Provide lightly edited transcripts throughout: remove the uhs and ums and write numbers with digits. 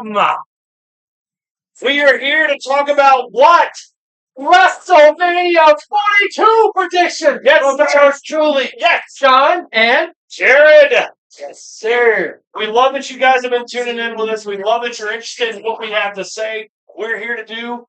We are here to talk about what? WrestleMania 22 prediction. Yes, yours truly. Yes, Sean and Jared. Yes, sir. We love that you guys have been tuning in with us. We love that you're interested in what we have to say. We're here to do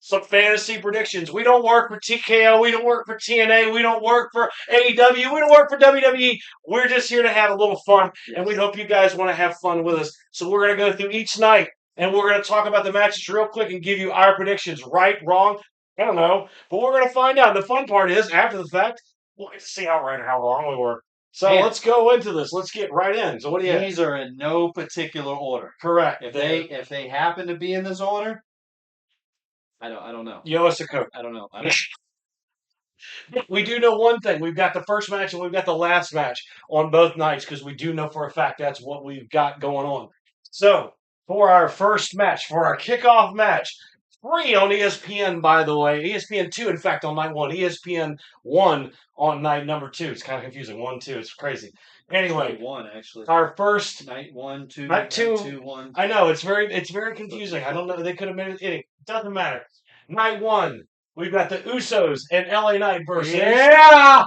some fantasy predictions. We don't work for TKO. We don't work for TNA. We don't work for AEW. We don't work for WWE. We're just here to have a little fun, and we hope you guys want to have fun with us. So we're going to go through each night, and we're going to talk about the matches real quick and give you our predictions. Right, wrong, I don't know. But we're going to find out. The fun part is, after the fact, we'll get to see how right or how wrong we were. So let's go into this. Let's get right in. So what do you have? These are in no particular order. Correct. If they happen to be in this order, I don't know. Give us a code. I don't know. We do know one thing. We've got the first match and we've got the last match on both nights because we do know for a fact that's what we've got going on. So, for our first match, for our kickoff match, free on ESPN, by the way. ESPN 2, in fact, on night 1. ESPN 1 on night number 2. It's kind of confusing. 1, 2. It's crazy. Anyway, night 1, actually. Our first... Night 1, 2, night 2, 2, 1. I know. It's very confusing. I don't know. They could have made it... It doesn't matter. Night 1. We've got the Usos and LA Knight versus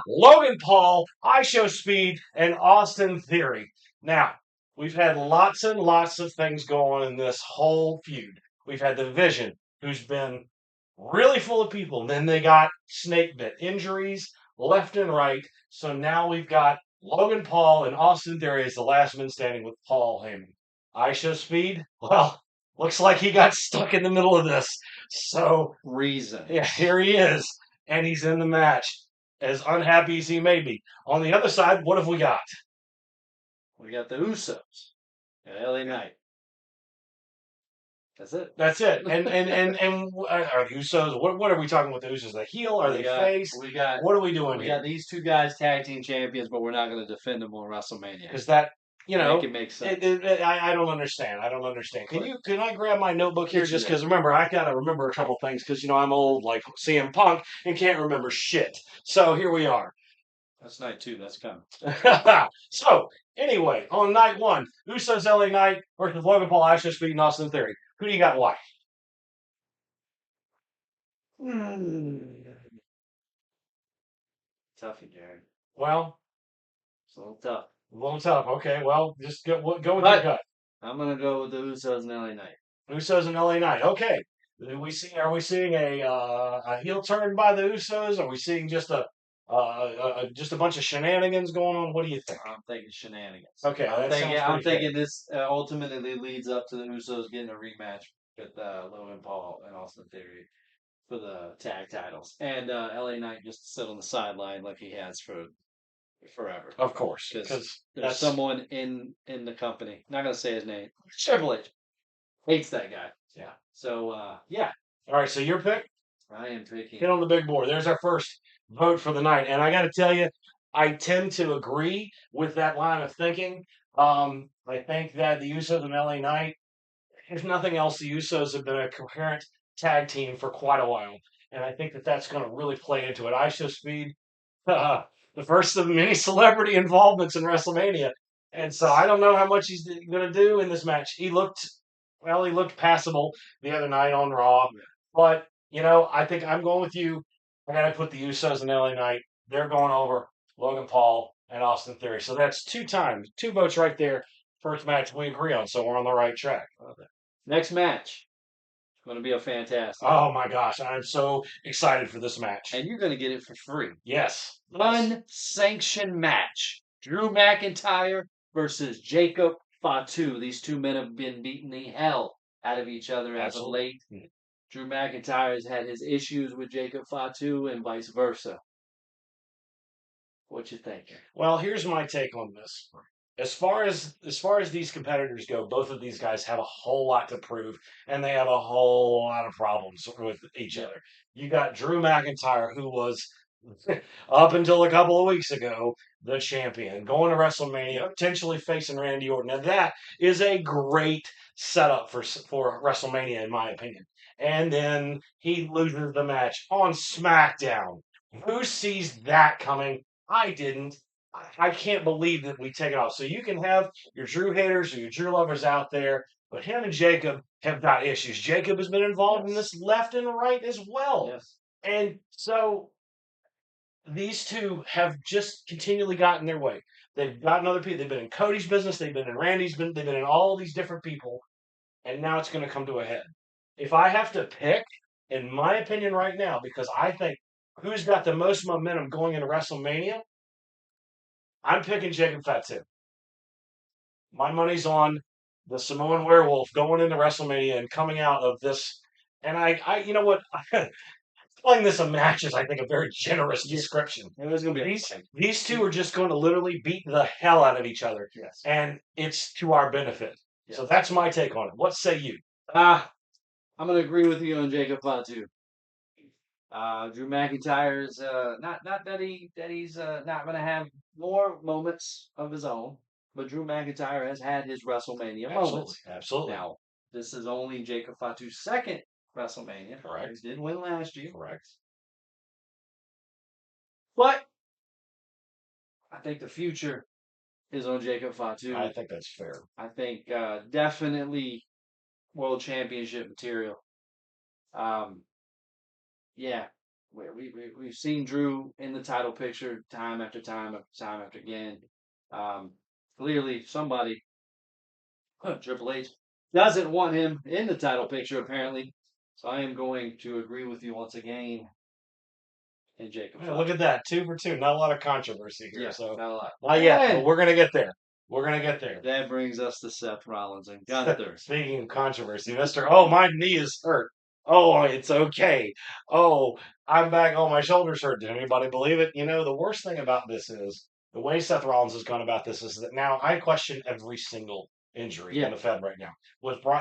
Logan Paul, ISHO Speed, and Austin Theory. Now, we've had lots and lots of things go on in this whole feud. We've had the Vision, who's been really full of people. And then they got snake bit injuries left and right. So now we've got Logan Paul and Austin Theory as the last man standing with Paul Heyman. ISHO Speed, well, looks like he got stuck in the middle of this. So, yeah, here he is. And he's in the match. As unhappy as he may be. On the other side, what have we got? We got the Usos and LA Knight. That's it. That's it. And are the Usos, what are we talking about the Usos? The heel? Are they face? What are we doing here? We got these two guys tag team champions, but we're not going to defend them on WrestleMania. Because that... make it make sense. I don't understand. Can I grab my notebook here? Just because, remember, I got to remember a couple things because, I'm old like CM Punk and can't remember shit. So here we are. That's night 2. That's coming. So, anyway, on night 1, Usos LA Knight versus Logan Paul, ISHO Speed, and Austin Theory. Who do you got and why? Toughy, Jared. Well, it's a little tough. A little tough. Okay, well, just go with your gut. I'm going to go with the Usos and LA Knight. Usos and LA Knight. Okay. Are we seeing a heel turn by the Usos? Are we seeing just a bunch of shenanigans going on? What do you think? I'm thinking shenanigans. Okay, I'm thinking this ultimately leads up to the Usos getting a rematch with Logan Paul and Austin Theory for the tag titles, and LA Knight just to sit on the sideline like he has for forever. Of course, because there's someone in the company. Not gonna say his name. Triple H hates that guy. Yeah. So yeah. All right. So your pick. I am picking. Hit on the big board. There's our first vote for the night, and I got to tell you, I tend to agree with that line of thinking. I think that the Usos and LA Knight, if nothing else, the Usos have been a coherent tag team for quite a while, and I think that that's going to really play into it. ISHO Speed. The first of many celebrity involvements in WrestleMania. And so I don't know how much he's going to do in this match. He looked passable the other night on Raw. But, I think I'm going with you. I got to put the Usos and LA Knight. They're going over Logan Paul and Austin Theory. So that's 2 votes right there. First match we agree on. So we're on the right track. Next match. Going to be a fantastic. Oh my gosh, I'm so excited for this match. And you're going to get it for free. Yes. Unsanctioned match. Drew McIntyre versus Jacob Fatu. These two men have been beating the hell out of each other as of late. Drew McIntyre has had his issues with Jacob Fatu and vice versa. What you think? Well, here's my take on this. As far as these competitors go, both of these guys have a whole lot to prove, and they have a whole lot of problems with each other. You got Drew McIntyre, who was up until a couple of weeks ago the champion, going to WrestleMania, potentially facing Randy Orton. Now that is a great setup for WrestleMania, in my opinion. And then he loses the match on SmackDown. Who sees that coming? I didn't. I can't believe that we take it off. So you can have your Drew haters or your Drew lovers out there. But him and Jacob have got issues. Jacob has been involved in this left and right as well. Yes. And so these two have just continually gotten their way. They've gotten other people. They've been in Cody's business. They've been in Randy's. They've been in all these different people. And now it's going to come to a head. If I have to pick, in my opinion right now, because I think who's got the most momentum going into WrestleMania, I'm picking Jacob Fatu. My money's on the Samoan Werewolf going into WrestleMania and coming out of this. And you know what? Calling this a match is, I think, a very generous description. It was going to be these two are just going to literally beat the hell out of each other. Yes. And it's to our benefit. Yes. So that's my take on it. What say you? I'm going to agree with you on Jacob Fatu. Drew McIntyre is not that he's not going to have more moments of his own, but Drew McIntyre has had his WrestleMania moments. Absolutely. Now, this is only Jacob Fatu's second WrestleMania. Correct. He did win last year. Correct. But I think the future is on Jacob Fatu. I think that's fair. I think definitely world championship material. Yeah, we've seen Drew in the title picture time after time after time after again. Clearly, somebody, Triple H, doesn't want him in the title picture, apparently. So I am going to agree with you once again. And Jacob. Yeah, look at that. 2 for 2. Not a lot of controversy here. Yeah, so not a lot. Not yet, but we're going to get there. We're going to get there. That brings us to Seth Rollins and Gunther. Speaking of controversy, Mr. Oh, my knee is hurt. Oh, it's okay. Oh, I'm back. Oh, my shoulder's hurt. Did anybody believe it? You know, the worst thing about this is the way Seth Rollins has gone about this is that now I question every single injury in the Fed right now.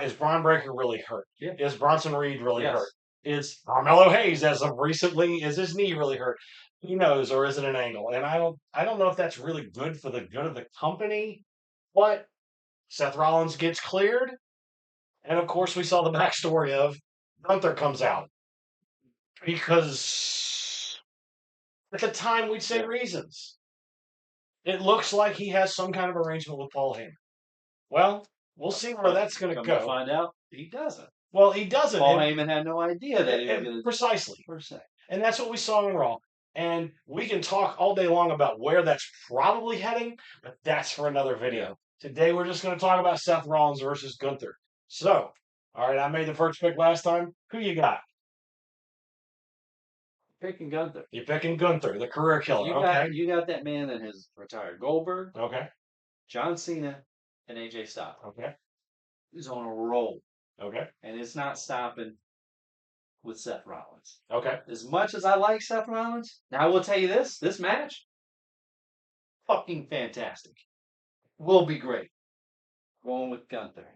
Is Braun Breaker really hurt? Yeah. Is Bronson Reed really hurt? Is Carmelo Hayes, as of recently, is his knee really hurt? Who knows, or is it an angle? And I don't know if that's really good for the good of the company. But Seth Rollins gets cleared, and of course we saw the backstory of Gunther comes out because at the time we'd say reasons. It looks like he has some kind of arrangement with Paul Heyman. Well, we'll see where that's going to go. To find out, he doesn't. Well, he doesn't. Paul Heyman had no idea that he was going to. Precisely. Per se. And that's what we saw in Raw. And we can talk all day long about where that's probably heading, but that's for another video. Today we're just going to talk about Seth Rollins versus Gunther. So, all right, I made the first pick last time. Who you got? Picking Gunther. You're picking Gunther, the career killer. You got that man that has retired. Goldberg. Okay. John Cena and AJ Styles. Okay. He's on a roll. Okay. And it's not stopping with Seth Rollins. Okay. As much as I like Seth Rollins, now I will tell you this match, fucking fantastic. Will be great. Going with Gunther.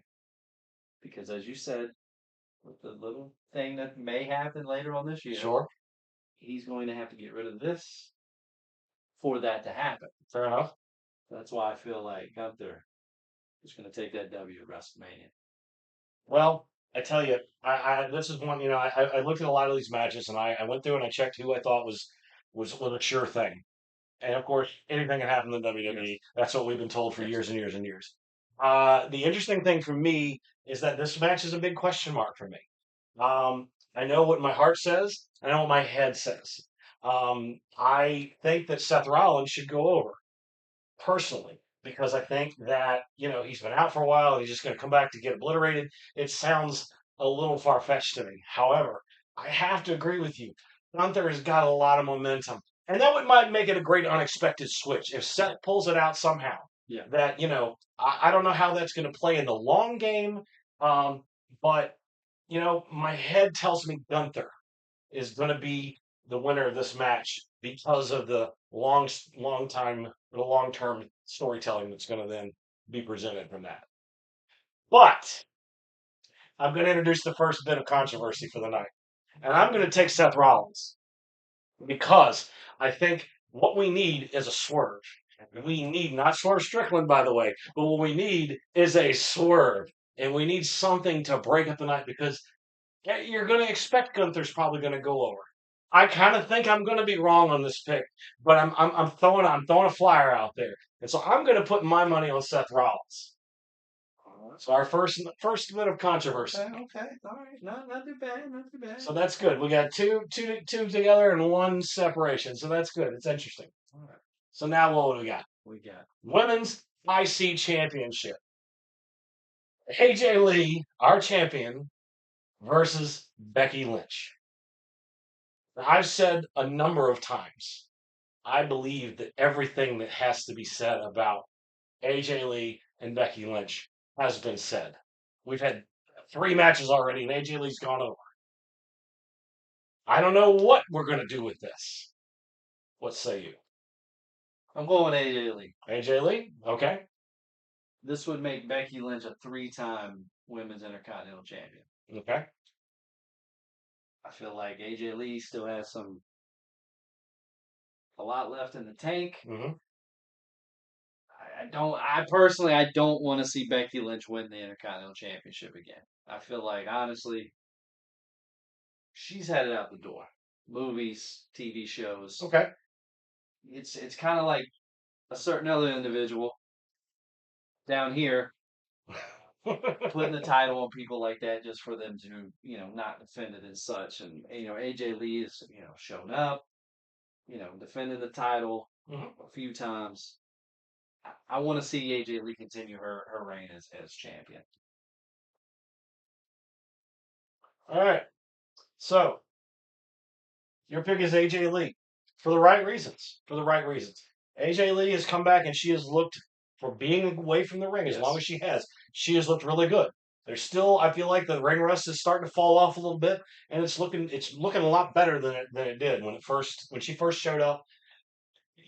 Because as you said, with the little thing that may happen later on this year, sure, he's going to have to get rid of this for that to happen. Fair enough. That's why I feel like Gunther is going to take that W at WrestleMania. Well, I tell you, this is one, I looked at a lot of these matches and I went through and I checked who I thought was a sure thing. And of course, anything can happen in WWE. Yes. That's what we've been told for years and years and years. The interesting thing for me is that this match is a big question mark for me. I know what my heart says. I know what my head says. I think that Seth Rollins should go over, personally, because I think that, he's been out for a while. And he's just going to come back to get obliterated. It sounds a little far-fetched to me. However, I have to agree with you. Gunther has got a lot of momentum. And that might make it a great unexpected switch. If Seth pulls it out somehow, that, I don't know how that's going to play in the long game. But, my head tells me Gunther is going to be the winner of this match because of the long-term storytelling that's going to then be presented from that. But I'm going to introduce the first bit of controversy for the night. And I'm going to take Seth Rollins because I think what we need is a swerve. We need, not Swerve Strickland, by the way, but what we need is a swerve. And we need something to break up the night because you're going to expect Gunther's probably going to go over. I kind of think I'm going to be wrong on this pick, but I'm throwing a flyer out there. And so I'm going to put my money on Seth Rollins. All So our first bit of controversy. Okay. All right. Not too bad. Not too bad. So that's good. We got two together and one separation. So that's good. It's interesting. All right. So now what do we got? We got Women's IC Championship. AJ Lee, our champion, versus Becky Lynch. Now, I've said a number of times, I believe that everything that has to be said about AJ Lee and Becky Lynch has been said. We've had 3 matches already, and AJ Lee's gone over. I don't know what we're going to do with this. What say you? I'm going AJ Lee. AJ Lee? Okay. This would make Becky Lynch a 3-time Women's Intercontinental Champion. Okay. I feel like AJ Lee still has a lot left in the tank. Mm-hmm. I personally don't want to see Becky Lynch win the Intercontinental Championship again. I feel like, honestly, she's headed out the door. Movies, TV shows. Okay. It's kind of like a certain other individual down here putting the title on people like that just for them to, not defend it and such. And, AJ Lee has, shown up, defending the title a few times. I want to see AJ Lee continue her reign as champion. All right. So, your pick is AJ Lee for the right reasons. For the right reasons. AJ Lee has come back and she has looked, for being away from the ring as long as she has looked really good. There's still, I feel like the ring rust is starting to fall off a little bit, and it's looking a lot better than it did when she first showed up.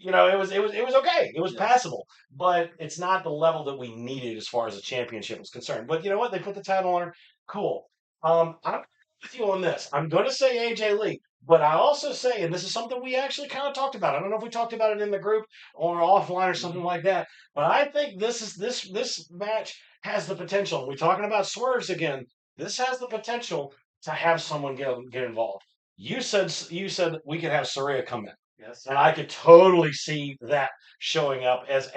It was okay. It was passable, but it's not the level that we needed as far as the championship is concerned. But you know what? They put the title on her. Cool. I'm with you on this. I'm going to say AJ Lee, but I also say, and this is something we actually kind of talked about. I don't know if we talked about it in the group or offline or something like that, but I think this match has the potential. We're talking about swerves again. This has the potential to have someone get involved. You said we could have Saraya come in. Yes. And I could totally see that showing up as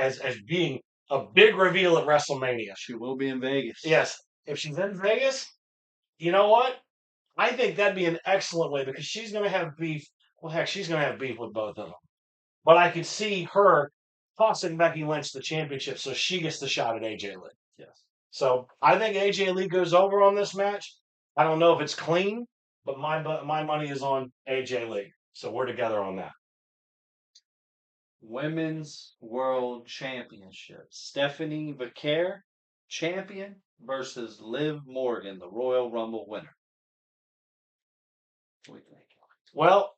being a big reveal at WrestleMania. She will be in Vegas. Yes. If she's in Vegas, you know what? I think that'd be an excellent way because she's going to have beef. Well, heck, she's going to have beef with both of them. But I could see her tossing Becky Lynch the championship so she gets the shot at AJ Lee. Yes. So I think AJ Lee goes over on this match. I don't know if it's clean, but my money is on AJ Lee. So we're together on that. Women's World Championship. Stephanie Vaquer, champion, versus Liv Morgan, the Royal Rumble winner. What do you think? Well,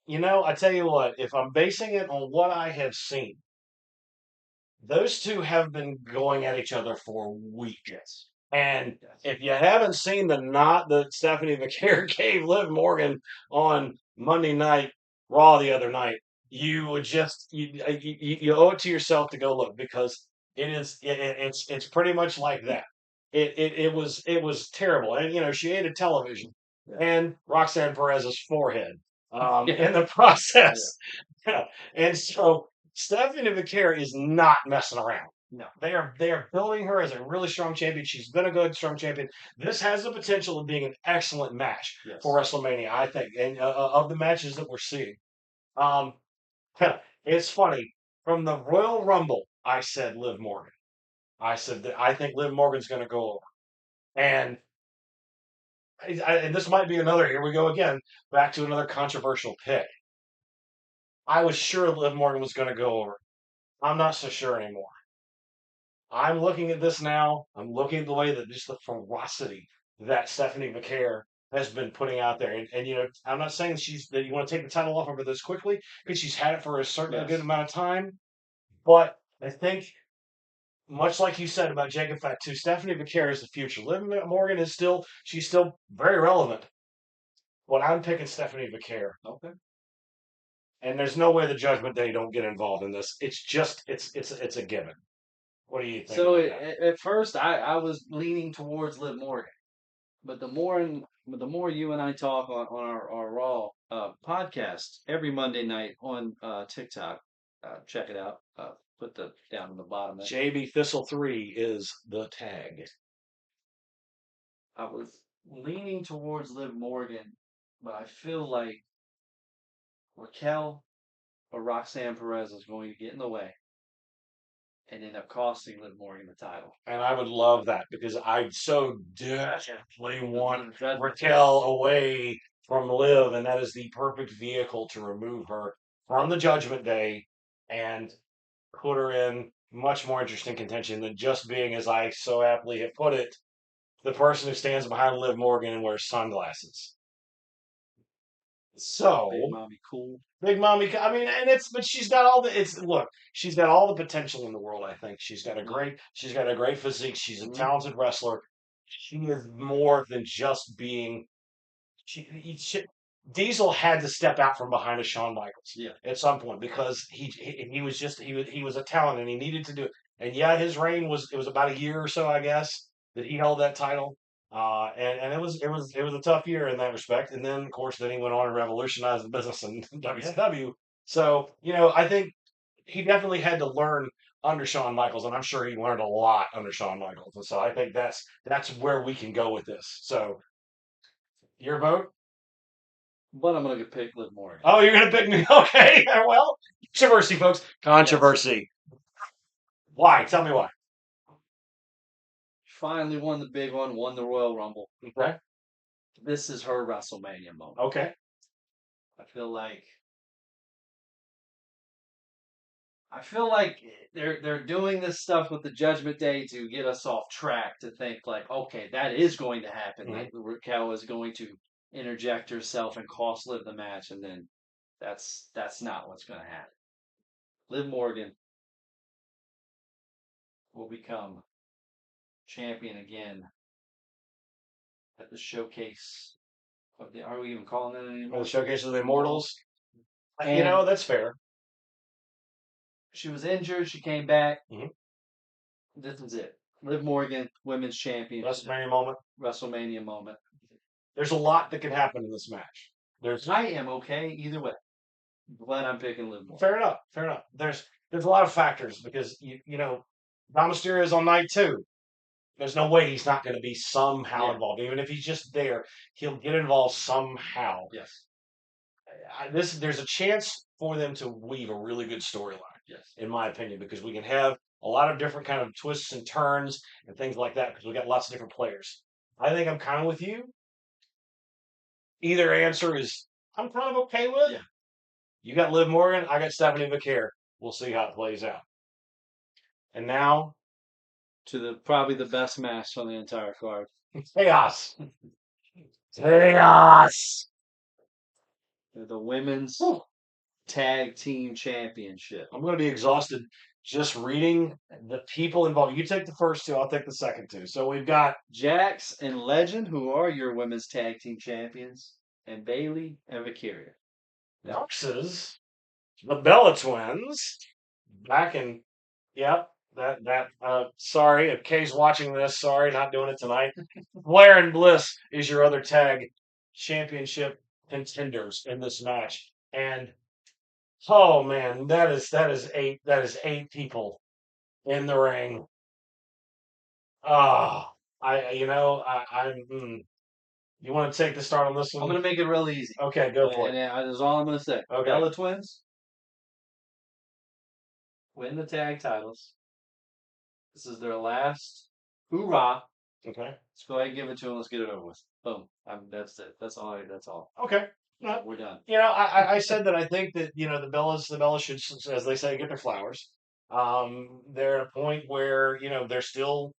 I tell you what, if I'm basing it on what I have seen, those two have been going at each other for weeks. And if you haven't seen the knot that Stephanie Vaquer gave Liv Morgan on Monday Night Raw the other night, you would just you owe it to yourself to go look because it's pretty much like that. It was terrible, and she ate a television and Roxanne Perez's forehead in the process, and so Stephanie Vaquer is not messing around. No, they are building her as a really strong champion. She's been a good strong champion. This has the potential of being an excellent match for WrestleMania, I think, and of the matches that we're seeing. It's funny. From the Royal Rumble, I said Liv Morgan. I said that I think Liv Morgan's going to go over. And this might be another, here we go again, back to another controversial pick. I was sure Liv Morgan was going to go over. I'm not so sure anymore. I'm looking at this now. I'm looking at the way that just the ferocity that Stephanie Vaquer has been putting out there. And I'm not saying that you want to take the title off of her this quickly because she's had it for a certain good amount of time. But I think, much like you said about Jacob Fatu, Stephanie Vaquer is the future. Liv Morgan she's still very relevant. But I'm picking Stephanie Vaquer. Okay. And there's no way the Judgment Day don't get involved in this. It's a given. What do you think? So at first, I was leaning towards Liv Morgan, but the more you and I talk on our Raw podcast every Monday night on TikTok, check it out. Put the down in the bottom. JB Thistle 3 is the tag. I was leaning towards Liv Morgan, but I feel like Raquel or Roxanne Perez is going to get in the way and end up costing Liv Morgan the title. And I would love that because I so desperately want Judgment. Raquel away from Liv, and that is the perfect vehicle to remove her from the Judgment Day and put her in much more interesting contention than just being, as I so aptly have put it, the person who stands behind Liv Morgan and wears sunglasses. So Big Mommy Cool. Big Mommy, I mean, but she's got all the look, she's got all the potential in the world, I think. She's got a great physique, she's a talented wrestler. She is more than just being she Diesel had to step out from behind a Shawn Michaels at some point because he was a talent and he needed to do it. And yeah, his reign was about a year or so, I guess, that he held that title. And it was a tough year in that respect. And then of course then he went on and revolutionized the business in WCW. So, I think he definitely had to learn under Shawn Michaels, and I'm sure he learned a lot under Shawn Michaels. And so I think that's where we can go with this. So your vote? But I'm going to pick Liv Morgan. Oh, you're going to pick me? Okay. Well, controversy, folks. Controversy. Yes. Why? Tell me why. Finally won the big one, won the Royal Rumble. Okay. This is her WrestleMania moment. Okay. I feel like they're doing this stuff with the Judgment Day to get us off track to think like, okay, that is going to happen. Mm-hmm. Like Raquel is going to interject herself and cost Liv the match, and then that's not what's going to happen. Liv Morgan will become champion again at the showcase of the. Are we even calling it anymore? The showcase of the Immortals. And that's fair. She was injured. She came back. Mm-hmm. This is it. Liv Morgan, women's champion. WrestleMania moment. There's a lot that can happen in this match. I am okay either way. Glad I'm picking Liv Morgan. Fair enough. There's a lot of factors because Dom Mysterio is on night 2. There's no way he's not going to be somehow involved. Even if he's just there, he'll get involved somehow. Yes. There's a chance for them to weave a really good storyline. Yes. In my opinion, because we can have a lot of different kind of twists and turns and things like that because we got lots of different players. I think I'm kind of with you. Either answer is I'm kind of okay with. Yeah. You got Liv Morgan, I got Stephanie McCare. We'll see how it plays out. And now to probably the best match on the entire card. Chaos. Chaos. The women's tag team championship. I'm going to be exhausted just reading the people involved. You take the first 2, I'll take the second 2. So we've got Jax and Legend, who are your women's tag team champions, and Bayley and Valkyria. Versus the Bella Twins. Back in, sorry, if Kay's watching this, sorry, not doing it tonight. Blair and Bliss is your other tag championship contenders in this match. And oh man, that is 8 people in the ring. You want to take the start on this one? I'm going to make it real easy. Okay, go for it. That's all I'm going to say. Okay. Bella Twins win the tag titles. This is their last hoorah. Okay. Let's go ahead and give it to them. Let's get it over with. Boom. That's it. That's all. Okay. We're done. I said that I think that, the Bellas should, as they say, get their flowers. They're at a point where, they're still,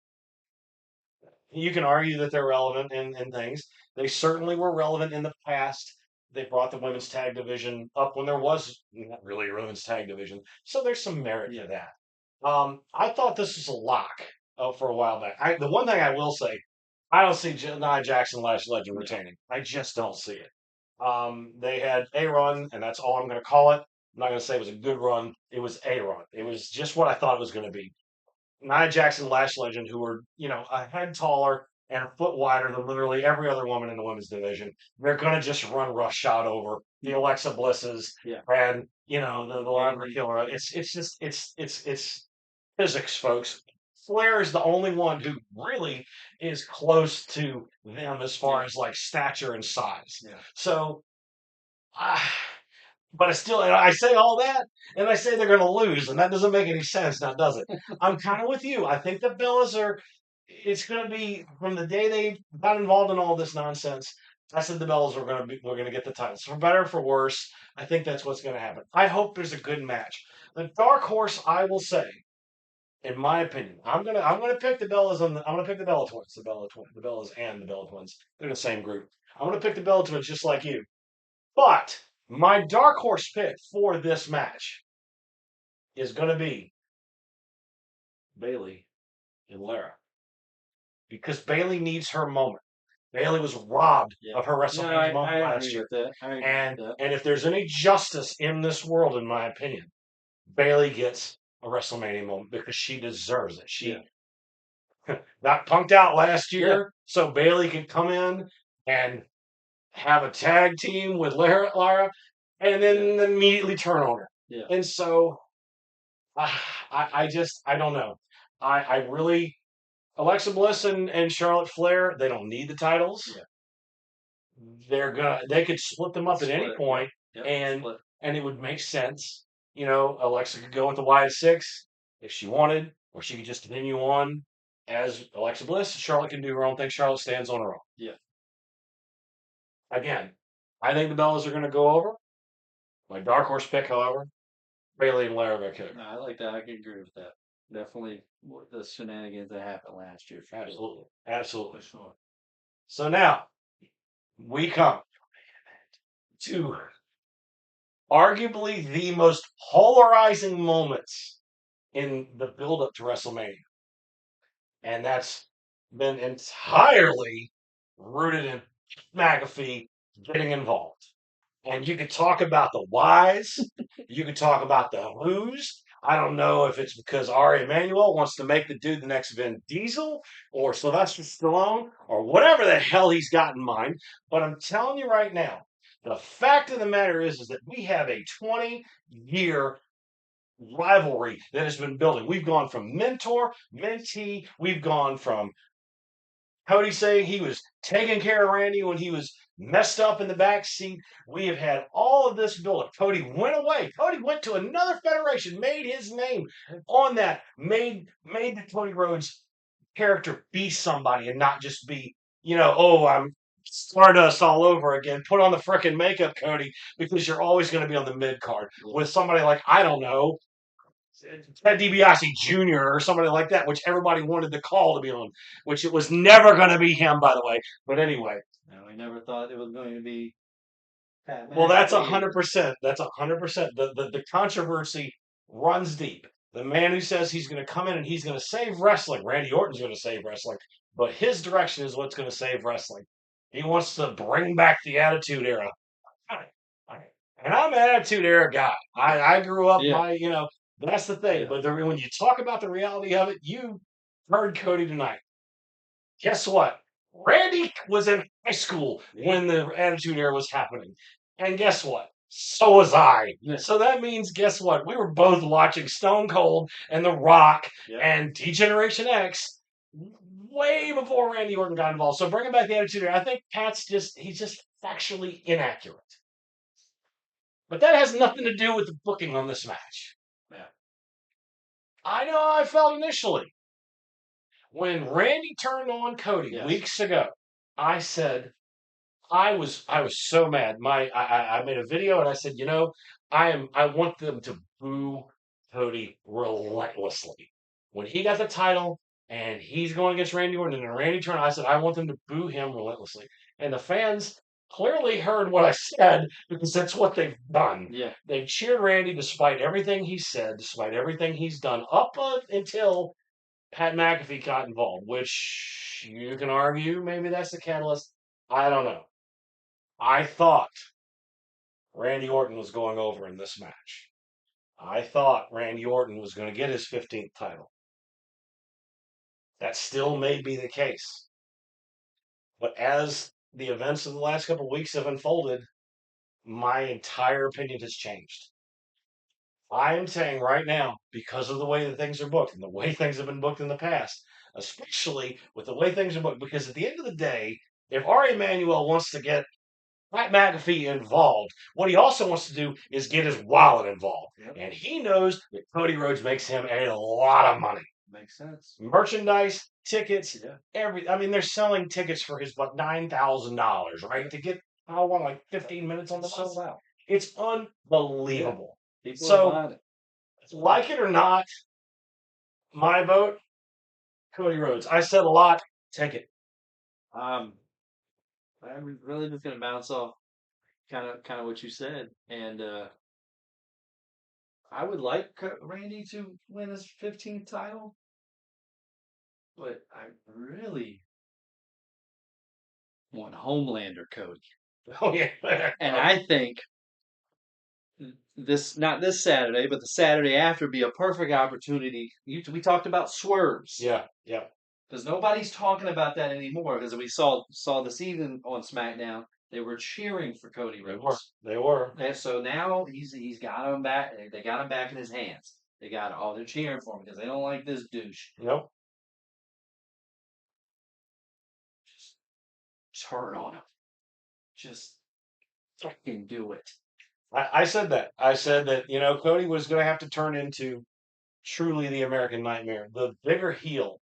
you can argue that they're relevant in things. They certainly were relevant in the past. They brought the women's tag division up when there was not really a women's tag division. So there's some merit to that. I thought this was a lock for a while back. The one thing I will say, I don't see Nia Jackson Lash Legend retaining. I just don't see it. They had a run, and that's all I'm going to call it. I'm not going to say it was a good run. It was a run. It was just what I thought it was going to be. Nia Jackson Lash Legend, who were, a head taller and a foot wider than literally every other woman in the women's division. They're going to just run roughshod over the Alexa Blisses and, the Lana Killer. It's physics, folks. Flair is the only one who really is close to them as far as like stature and size. Yeah. So, but I say all that, and I say they're going to lose, and that doesn't make any sense now, does it? I'm kind of with you. I think the Bellas are. It's going to be from the day they got involved in all this nonsense. I said the Bellas we're going to get the titles for better or for worse. I think that's what's going to happen. I hope there's a good match. The dark horse, I will say, in my opinion, I'm gonna pick the Bellas I'm gonna pick the Bella Twins, the Bellas and the Bella Twins. They're in the same group. I'm gonna pick the Bella Twins just like you. But my dark horse pick for this match is gonna be Bailey and Lara. Because Bailey needs her moment. Bailey was robbed of her WrestleMania moment last year. And if there's any justice in this world, in my opinion, Bailey gets a WrestleMania moment because she deserves it. She got punked out last year, so Bailey could come in and have a tag team with Lara and then immediately turn on her. Yeah. And so I don't know. I really Alexa Bliss and Charlotte Flair, they don't need the titles. Yeah. They could split them up at any point, and it would make sense. Alexa could go with the Y6 if she wanted, or she could just continue on as Alexa Bliss. Charlotte can do her own thing. Charlotte stands on her own. Yeah. Again, I think the Bellas are going to go over. My dark horse pick, however, Bailey and Lara are going to. No, I like that. I can agree with that. Definitely the shenanigans that happened last year. Absolutely. Sure. So now we come to arguably the most polarizing moments in the build-up to WrestleMania. And that's been entirely rooted in McAfee getting involved. And you could talk about the whys, you could talk about the whos. I don't know if it's because Ari Emanuel wants to make the dude the next Vin Diesel or Sylvester Stallone or whatever the hell he's got in mind. But I'm telling you right now, the fact of the matter is that we have a 20-year rivalry that has been building. We've gone from mentor, mentee. We've gone from Cody saying he was taking care of Randy when he was messed up in the back seat. We have had all of this build up. Cody went away. Cody went to another federation, made his name on that, made the Cody Rhodes character be somebody and not just be, I'm Stardust all over again. Put on the frickin' makeup, Cody, because you're always going to be on the mid card with somebody like, I don't know, Ted DiBiase Jr. or somebody like that, which everybody wanted the call to be on, which it was never going to be him, by the way. But anyway. No, we never thought it was going to be Pat McAfee. Well, that's 100%. That's 100%. The controversy runs deep. The man who says he's going to come in and he's going to save wrestling, Randy Orton's going to save wrestling, but his direction is what's going to save wrestling. He wants to bring back the Attitude Era. All right. And I'm an Attitude Era guy. I grew up, that's the thing. Yeah. But when you talk about the reality of it, you heard Cody tonight. Guess what? Randy was in high school when the Attitude Era was happening. And guess what? So was I. Yeah. So that means, guess what? We were both watching Stone Cold and The Rock and D-Generation X way before Randy Orton got involved. So bringing back the Attitude Era, I think he's just factually inaccurate. But that has nothing to do with the booking on this match. Yeah. I know how I felt initially. When Randy turned on Cody weeks ago, I said, I was so mad. I made a video and I said, I want them to boo Cody relentlessly. When he got the title and he's going against Randy Orton and Randy turned, I said, I want them to boo him relentlessly. And the fans clearly heard what I said because that's what they've done. Yeah. They've cheered Randy despite everything he said, despite everything he's done up until Pat McAfee got involved, which you can argue maybe that's the catalyst. I don't know. I thought Randy Orton was going over in this match. I thought Randy Orton was going to get his 15th title. That still may be the case. But as the events of the last couple of weeks have unfolded, my entire opinion has changed. I'm saying right now, because of the way that things are booked and the way things have been booked in the past, especially with the way things are booked, because at the end of the day, if Ari Emanuel wants to get Pat McAfee involved, what he also wants to do is get his wallet involved. Yep. And he knows that Cody Rhodes makes him a lot of money. Makes sense. Merchandise, tickets, Yeah. I mean, they're selling tickets for his $9,000, right? To get how long, like 15 minutes on the bus. Sold out. It's unbelievable. People So- are buying it. Like it or not, my vote, Cody Rhodes. I said a lot. Take it. I'm really just gonna bounce off kind of what you said, and I would like Randy to win his 15th title, but I really want Homelander Cody, Oh yeah. and I think not this Saturday, but the Saturday after be a perfect opportunity. We talked about swerves, yeah. because nobody's talking about that anymore. Because we saw this evening on SmackDown, they were cheering for Cody Rhodes. They were. And so now he's got him back. They got him back in his hands. They're cheering for him because they don't like this douche. Nope. Just turn on him. Just fucking do it. I said that. I said that, Cody was going to have to turn into truly the American Nightmare, the bigger heel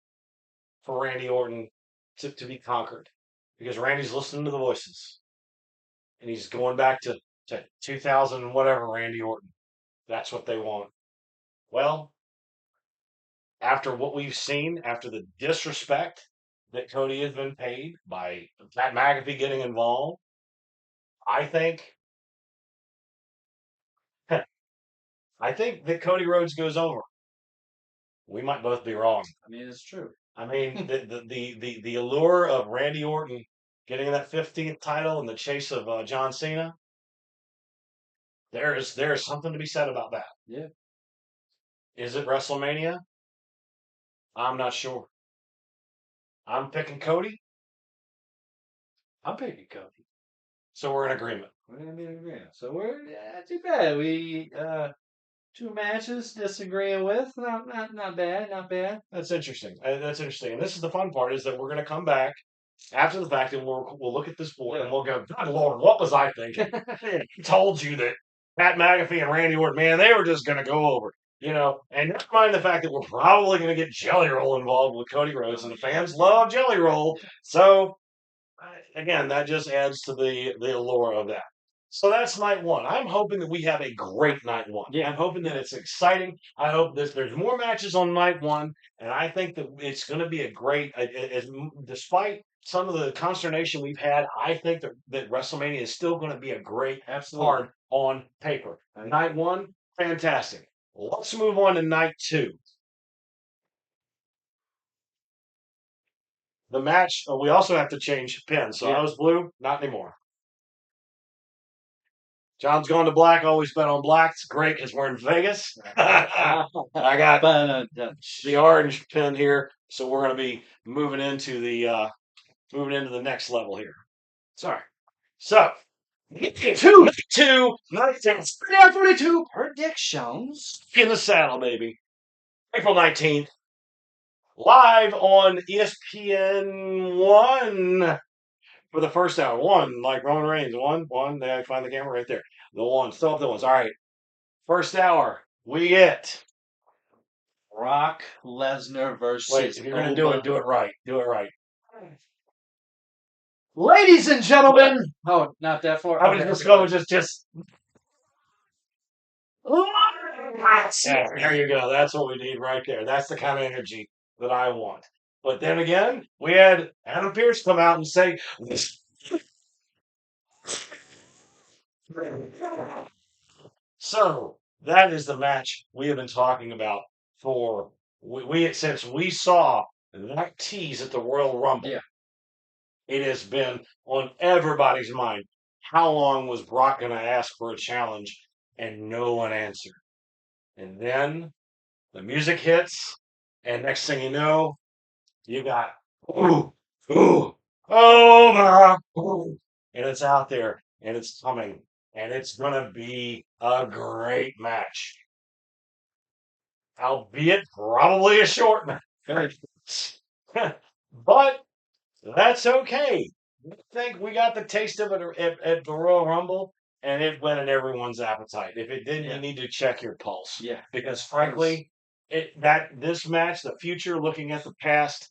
for Randy Orton to be conquered. Because Randy's listening to the voices. And he's going back to 2000 and whatever Randy Orton. That's what they want. Well, after what we've seen, after the disrespect that Cody has been paid by Pat McAfee getting involved, I think that Cody Rhodes goes over. We might both be wrong. I mean, it's true. I mean, the allure of Randy Orton getting that 15th title in the chase of John Cena. There is something to be said about that. Yeah. Is it WrestleMania? I'm not sure. I'm picking Cody, I'm picking Cody. so we're in agreement. We're gonna be in agreement. So we're too bad. We 2 matches disagreeing with. Not bad. Not bad. That's interesting. That's interesting. And this is the fun part, is that we're going to come back after the fact and we'll look at this board and we'll go, good Lord, what was I thinking? He told you that Pat McAfee and Randy Orton, man, they were just going to go over. And never mind the fact that we're probably going to get Jelly Roll involved with Cody Rhodes, and the fans love Jelly Roll. So, again, that just adds to the allure of that. So that's night one. I'm hoping that we have a great night one. Yeah. I'm hoping that it's exciting. I hope that there's more matches on night one, and I think that it's going to be a great. Despite some of the consternation we've had, I think that WrestleMania is still going to be a great card on paper. Night one, fantastic. Let's move on to night two. The match. We also have to change pins. So I was blue, not anymore. John's going to black. Always bet on black. It's great because we're in Vegas. I got the orange pin here, so we're going to be moving into the next level here. Sorry. So, two night 22 predictions in the saddle, baby. April 19th, live on ESPN 1. For the first hour, one, like Roman Reigns, one. There, I find the camera right there. The one, still up the ones. All right. First hour, we get Brock Lesnar versus. Wait, if you're going to do it right. Do it right. Ladies and gentlemen. Oh, not that far. I was just going just. There you go. That's what we need right there. That's the kind of energy that I want. But then again, we had Adam Pearce come out and say, so that is the match we have been talking about for since we saw that tease at the Royal Rumble. Yeah. It has been on everybody's mind. How long was Brock going to ask for a challenge? And no one answered. And then the music hits, and next thing you know, you got oh my, and it's out there, and it's coming, and it's gonna be a great match. albeit probably a short match. But that's okay. I think we got the taste of it at the Royal Rumble, and it went in everyone's appetite. If it didn't, you need to check your pulse. Yeah. Because frankly, this match, the future, looking at the past,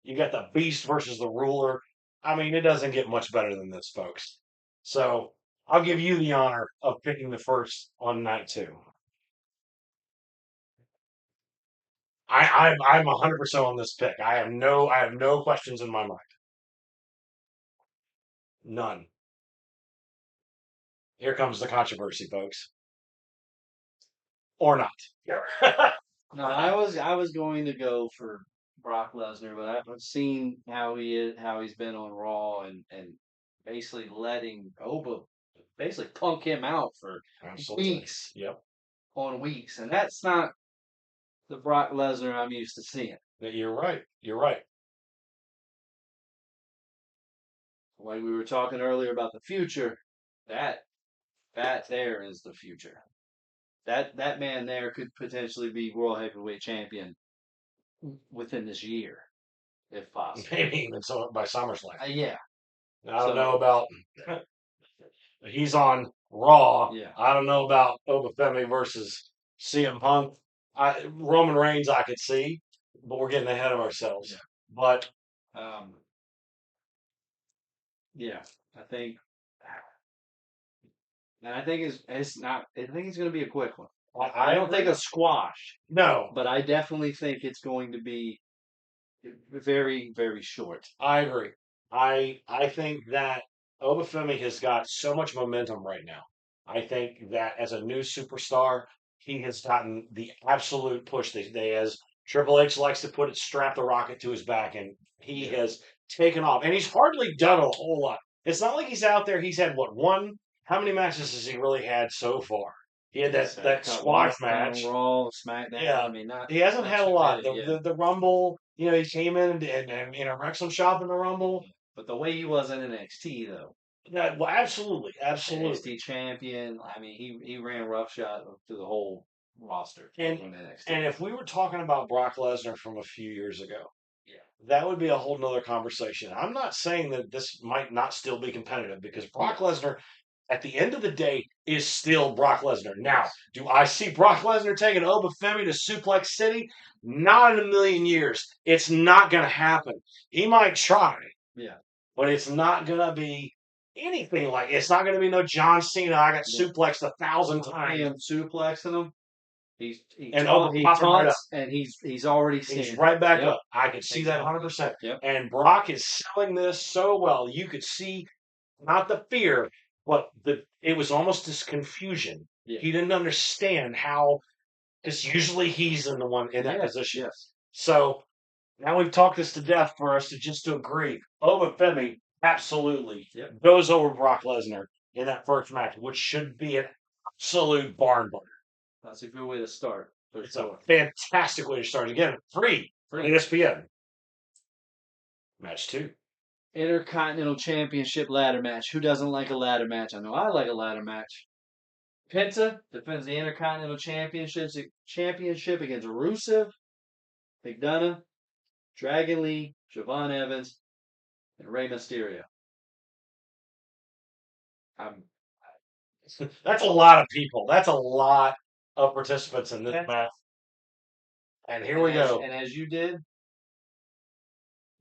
you got the Beast versus the Ruler. I mean, it doesn't get much better than this, folks. So I'll give you the honor of picking the first on night 2. I'm 100% on this pick. I have no questions in my mind. None. Here comes the controversy, folks. Or not. No, I was going to go for Brock Lesnar, but I've seen how he's been on Raw and basically letting Oba basically punk him out for Absolutely. weeks Yep. on weeks, and that's not the Brock Lesnar I'm used to seeing. You're right. You're right. Like we were talking earlier about the future, that there is the future. That man there could potentially be World Heavyweight Champion within this year, if possible. Maybe even so by SummerSlam. Yeah. I don't know about. He's on Raw. Yeah. I don't know about Obafemi versus CM Punk. Roman Reigns, I could see, but we're getting ahead of ourselves. Yeah. But yeah, I think, and I think it's not. I think it's going to be a quick one. I don't think a squash. No, but I definitely think it's going to be very, very short. I agree. I think that Obafemi has got so much momentum right now. I think that as a new superstar, he has gotten the absolute push. They as Triple H likes to put it, strap the rocket to his back, and he has taken off. And he's hardly done a whole lot. It's not like he's out there. He's had one? How many matches has he really had so far? He had that squash match. Raw, SmackDown. Yeah. I mean, He hasn't had a lot. The The Rumble, he came in and wrecked some shop in the Rumble. But the way he was in NXT, though. Yeah, well, absolutely. NXT champion. I mean, he ran roughshod through the whole roster. And if we were talking about Brock Lesnar from a few years ago, that would be a whole nother conversation. I'm not saying that this might not still be competitive because Brock Lesnar, at the end of the day, is still Brock Lesnar. Now, do I see Brock Lesnar taking Obafemi to Suplex City? Not in a million years. It's not going to happen. He might try. Yeah. But it's not going to be anything like it's not going to be no John Cena. I got suplexed 1,000 times. I am suplexing him. He taunts, and he's already he's seen right back up. I could see that 100%. Yep. And Brock is selling this so well. You could see not the fear, but it was almost this confusion. Yeah. He didn't understand how, because usually he's in that position. Yes. So now we've talked this to death for us to agree. Obafemi absolutely goes over Brock Lesnar in that first match, which should be an absolute barn burner. That's a good way to start. It's a fantastic way to start. Again, free on ESPN. Match 2. Intercontinental Championship ladder match. Who doesn't like a ladder match? I know I like a ladder match. Penta defends the Intercontinental Championship against Rusev, McDonough, Dragon Lee, Javon Evans, and Rey Mysterio. That's a lot of people. That's a lot of participants in this match. And here we go. And as you did,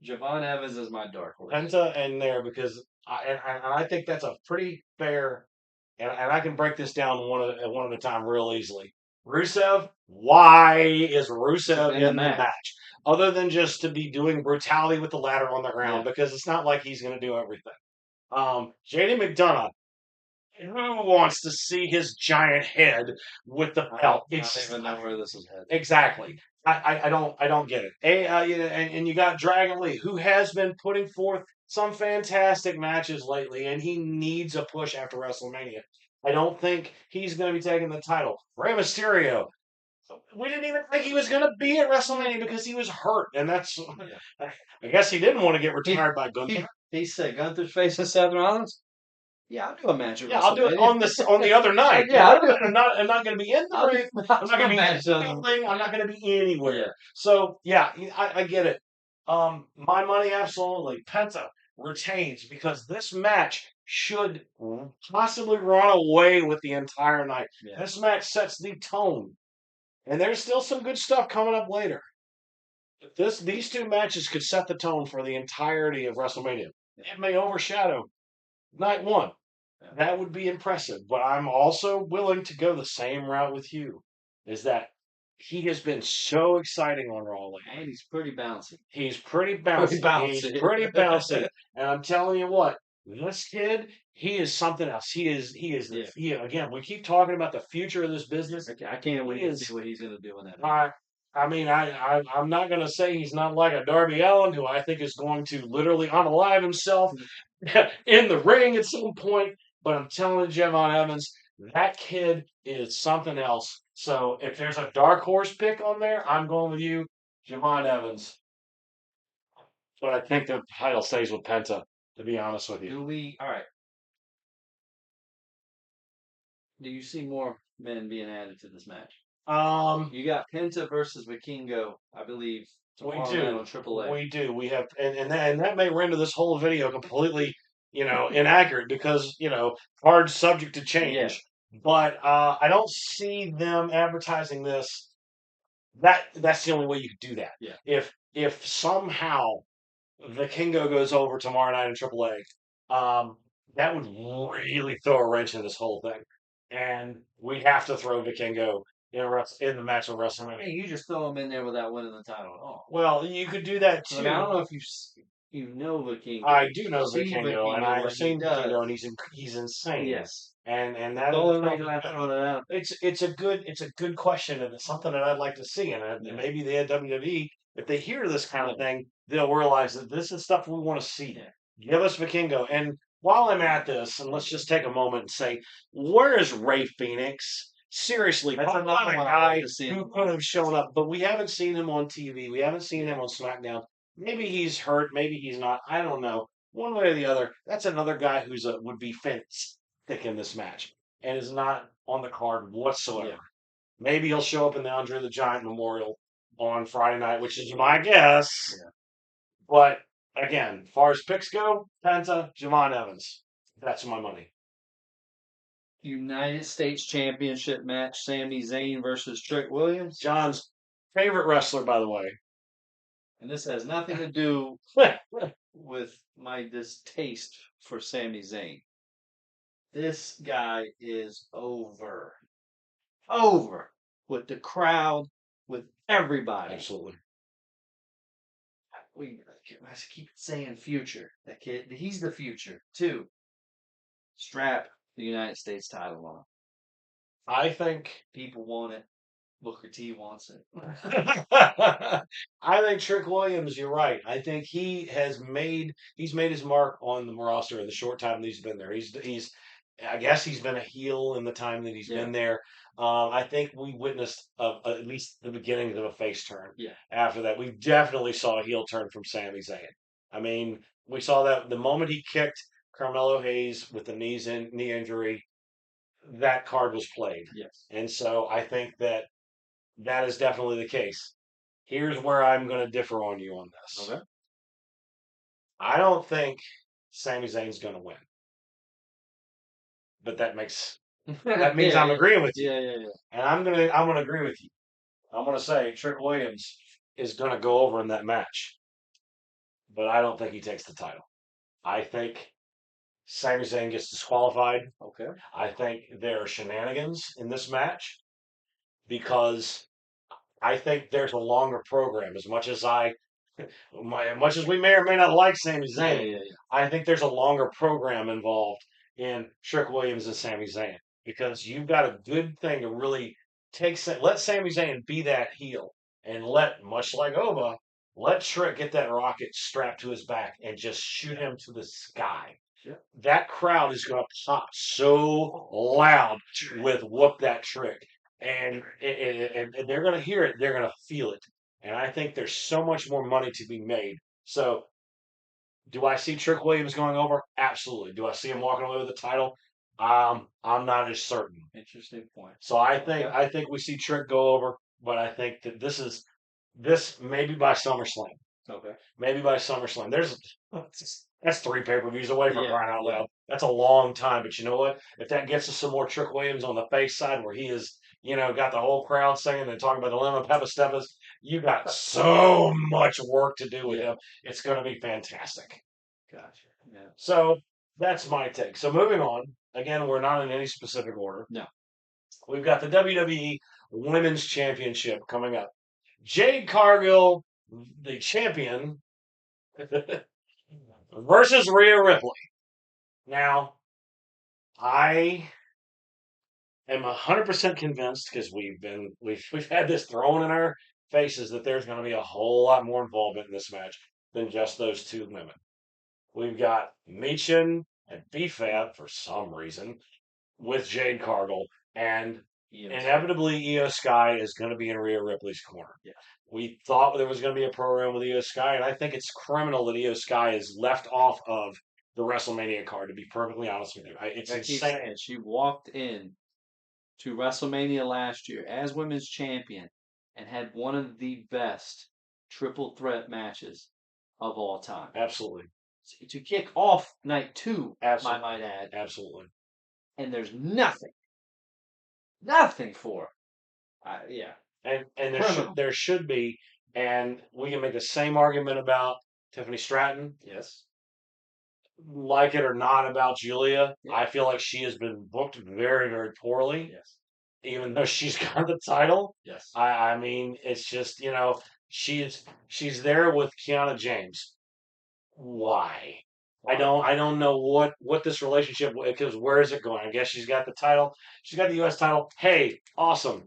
Javon Evans is my dark horse. Penta in there because I think that's a pretty fair, and I can break this down one at a time real easily. Rusev, why is Rusev in the match? Other than just to be doing brutality with the ladder on the ground, because it's not like he's going to do everything. JD McDonough, who wants to see his giant head with the belt? I don't even know where this is headed. Exactly. I don't get it. And you got Dragon Lee, who has been putting forth some fantastic matches lately, and he needs a push after WrestleMania. I don't think he's going to be taking the title. Rey Mysterio, we didn't even think he was going to be at WrestleMania because he was hurt, and that's. I guess he didn't want to get retired by Gunther. He said Gunther's facing Seth Rollins. Yeah, I'll do a match. Yeah, I'll do it on the other night. Yeah, I'll do it. I'm not going to be in the ring. I'm not going to be in the building. I'm not going to be anywhere. Yeah. So yeah, I get it. My money absolutely Penta retains because this match should possibly run away with the entire night. Yeah. This match sets the tone, and there's still some good stuff coming up later. These two matches could set the tone for the entirety of WrestleMania. It may overshadow night one. That would be impressive. But I'm also willing to go the same route with you. Is that he has been so exciting on Raw lately. And he's pretty bouncy. He's pretty bouncy. He's pretty bouncy. And I'm telling you what, this kid, he is something else. He is again, we keep talking about the future of this business. I can't wait to see what he's going to do in that. I'm not going to say he's not like a Darby Allin, who I think is going to literally unalive himself in the ring at some point. But I'm telling you, Javon Evans, that kid is something else. So if there's a dark horse pick on there, I'm going with you, Javon Evans. But I think the title stays with Penta, to be honest with you. All right. Do you see more men being added to this match? You got Penta versus Vikingo, I believe. We do. On AAA. We do. We have, and that may render this whole video completely, inaccurate because card's subject to change. Yeah. But I don't see them advertising this. That's the only way you could do that. Yeah. If somehow Vikingo goes over tomorrow night in AAA, that would really throw a wrench in this whole thing, and we have to throw Vikingo in the match with WrestleMania. Hey, you just throw him in there without winning the title at all. Well, you could do that too. I don't know if you know Vikingo. I do know Vikingo, and I've seen Vikingo, and he's insane. Yes, and that the only reason I throw it out. It's a good question, and it's something that I'd like to see. And maybe the WWE, if they hear this kind of thing, they'll realize that this is stuff we want to see. Give us Vikingo. And while I'm at this, and let's just take a moment and say, where is Ray Phoenix? Seriously, that's another guy who could have shown up, but we haven't seen him on TV. We haven't seen him on SmackDown. Maybe he's hurt. Maybe he's not. I don't know. One way or the other, that's another guy who's would be fantastic in this match and is not on the card whatsoever. Yeah. Maybe he'll show up in the Andre the Giant Memorial on Friday night, which is my guess. Yeah. But again, as far as picks go, Penta, Javon Evans. That's my money. United States Championship match, Sami Zayn versus Trick Williams. John's favorite wrestler, by the way. And this has nothing to do with my distaste for Sami Zayn. This guy is over. Over. With the crowd, with everybody. Absolutely. I keep saying future. That kid, he's the future, too. Strap the United States title on. I think people want it. Booker T wants it. I think Trick Williams, you're right. I think he's made his mark on the roster in the short time that he's been there. I guess he's been a heel in the time that he's been there. I think we witnessed at least the beginnings of a face turn. Yeah. After that, we definitely saw a heel turn from Sami Zayn. I mean, we saw that the moment he kicked Carmelo Hayes with the knee injury, that card was played. Yes. And so I think that is definitely the case. Here's where I'm going to differ on you on this. Okay. I don't think Sami Zayn's going to win. But that means I'm agreeing with you. Yeah. And I'm going to agree with you. I'm going to say Trick Williams is going to go over in that match. But I don't think he takes the title. I think Sami Zayn gets disqualified. Okay. I think there are shenanigans in this match because I think there's a longer program. As much as we may or may not like Sami Zayn, I think there's a longer program involved in Trick Williams and Sami Zayn because you've got a good thing to really let Sami Zayn be that heel and much like Oba, let Trick get that rocket strapped to his back and just shoot him to the sky. Yeah. That crowd is going to pop so loud with whoop that Trick. And they're going to hear it. They're going to feel it. And I think there's so much more money to be made. So Do I see Trick Williams going over? Absolutely. Do I see him walking away with the title? I'm not as certain. Interesting point. So I Okay. think we see Trick go over, but I think that this maybe by SummerSlam. Okay. Maybe by SummerSlam. That's 3 pay-per-views away for Yeah, crying out yeah. loud. That's a long time. But you know what? If that gets us some more Trick Williams on the face side where he is, got the whole crowd singing and talking about the lemon pepper steppers, you got so much work to do with Yeah. him. It's going to be fantastic. Gotcha. Yeah. So that's my take. So moving on. Again, we're not in any specific order. No. We've got the WWE Women's Championship coming up. Jade Cargill, the champion, versus Rhea Ripley. Now, I am 100% convinced because we've had this thrown in our faces that there's going to be a whole lot more involvement in this match than just those two women. We've got Michin and BFAB for some reason with Jade Cargill, and inevitably Io Sky is going to be in Rhea Ripley's corner. Yeah. We thought there was going to be a program with Io Sky, and I think it's criminal that Io Sky is left off of the WrestleMania card. To be perfectly honest with you, it's I keep insane. saying she walked in to WrestleMania last year as women's champion and had one of the best triple threat matches of all time. Absolutely, To kick off night 2, absolutely, I might add, absolutely. and there's nothing for her. Yeah. And Criminal. there should be, and we can make the same argument about Tiffany Stratton. Yes. Like it or not about Julia, Yeah. I feel like she has been booked very, very poorly. Yes. Even though she's got the title. Yes. I mean, it's just, she's there with Kiana James. Why? I don't know what this relationship, because where is it going? I guess she's got the title. She's got the US title. Hey, awesome.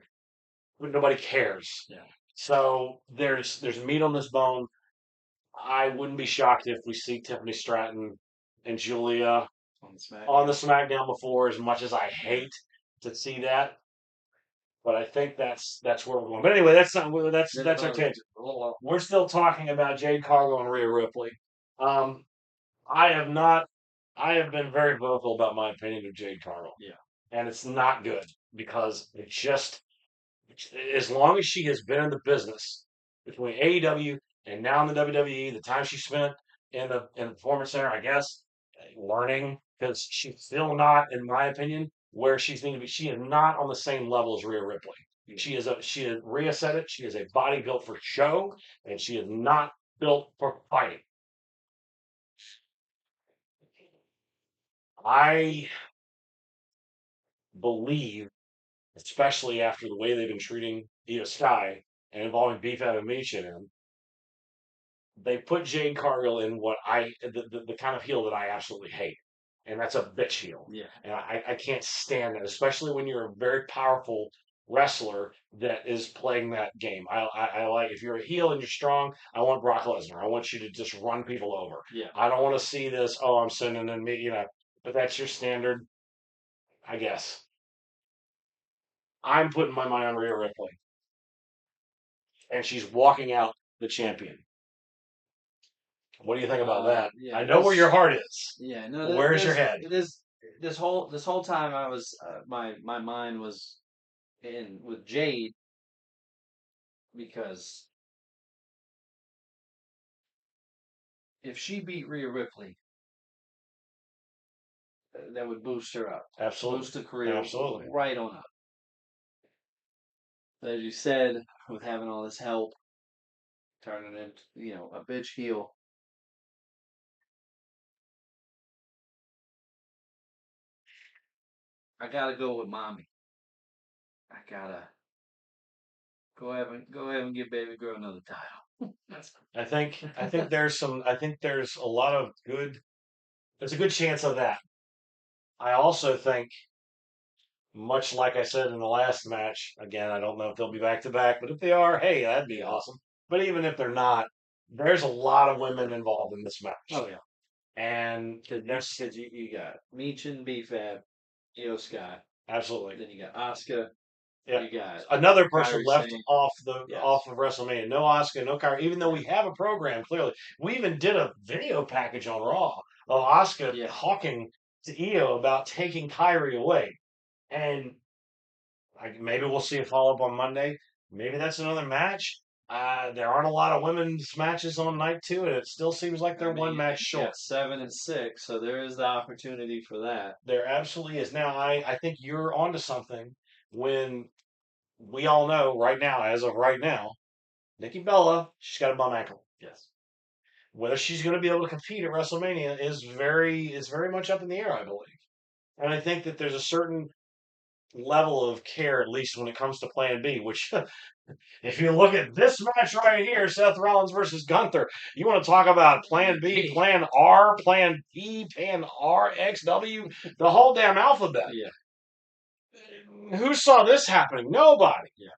But nobody cares. Yeah. So there's meat on this bone. I wouldn't be shocked if we see Tiffany Stratton and Julia on the SmackDown before, as much as I hate to see that. But I think that's where we're going. But anyway, that's our tangent. We're still talking about Jade Cargill and Rhea Ripley. I have not. I have been very vocal about my opinion of Jade Cargill. Yeah. And it's not good because it just, as long as she has been in the business between AEW and now in the WWE, the time she spent in the Performance Center, I guess, learning, because she's still not, in my opinion, where she's going to be. She is not on the same level as Rhea Ripley. Rhea said it. She is a body built for show, and she is not built for fighting. I believe, especially after the way they've been treating Io Sky and involving Beef and Misha in, they put Jade Cargill in the kind of heel that I absolutely hate. And that's a bitch heel. Yeah. And I can't stand that, especially when you're a very powerful wrestler that is playing that game. I like, if you're a heel and you're strong, I want Brock Lesnar. I want you to just run people over. Yeah. I don't want to see this, oh, I'm sending in me, but that's your standard, I guess. I'm putting my money on Rhea Ripley. And she's walking out the champion. What do you think about that? Yeah, I know where your heart is. Yeah, no. Where's your head? This whole time I was my mind was in with Jade because if she beat Rhea Ripley, that would boost her up. Absolutely. Boost the career. Absolutely. Right on up. But as you said, with having all this help, turning into a bitch heel. I gotta go with mommy. I gotta go ahead and give baby girl another title. I think there's a lot of good. There's a good chance of that. I also think, much like I said in the last match, again, I don't know if they'll be back to back, but if they are, hey, that'd be awesome. But even if they're not, there's a lot of women involved in this match. Oh yeah. And Because you got Meech and B-Fab, Io Sky. Absolutely. Then you got Asuka, Yeah. You got Another person Kairi left Sane. off Yes. of WrestleMania. No Asuka, no Kairi. Even though we have a program, clearly, we even did a video package on Raw of Asuka Yeah. talking to Io about taking Kyrie away, and maybe we'll see a follow up on Monday. Maybe that's another match. There aren't a lot of women's matches on night 2, and it still seems like they're one match short. 7 and 6, so there is the opportunity for that. There absolutely is. Now, I think you're onto something when we all know right now, as of right now, Nikki Bella, she's got a bum ankle. Yes. Whether she's going to be able to compete at WrestleMania is very much up in the air, I believe. And I think that there's a certain level of care, at least when it comes to Plan B, which if you look at this match right here, Seth Rollins versus Gunther, you want to talk about Plan B, Plan R, Plan P, Plan R, X, W, the whole damn alphabet. Yeah. Who saw this happening? Nobody. Yeah.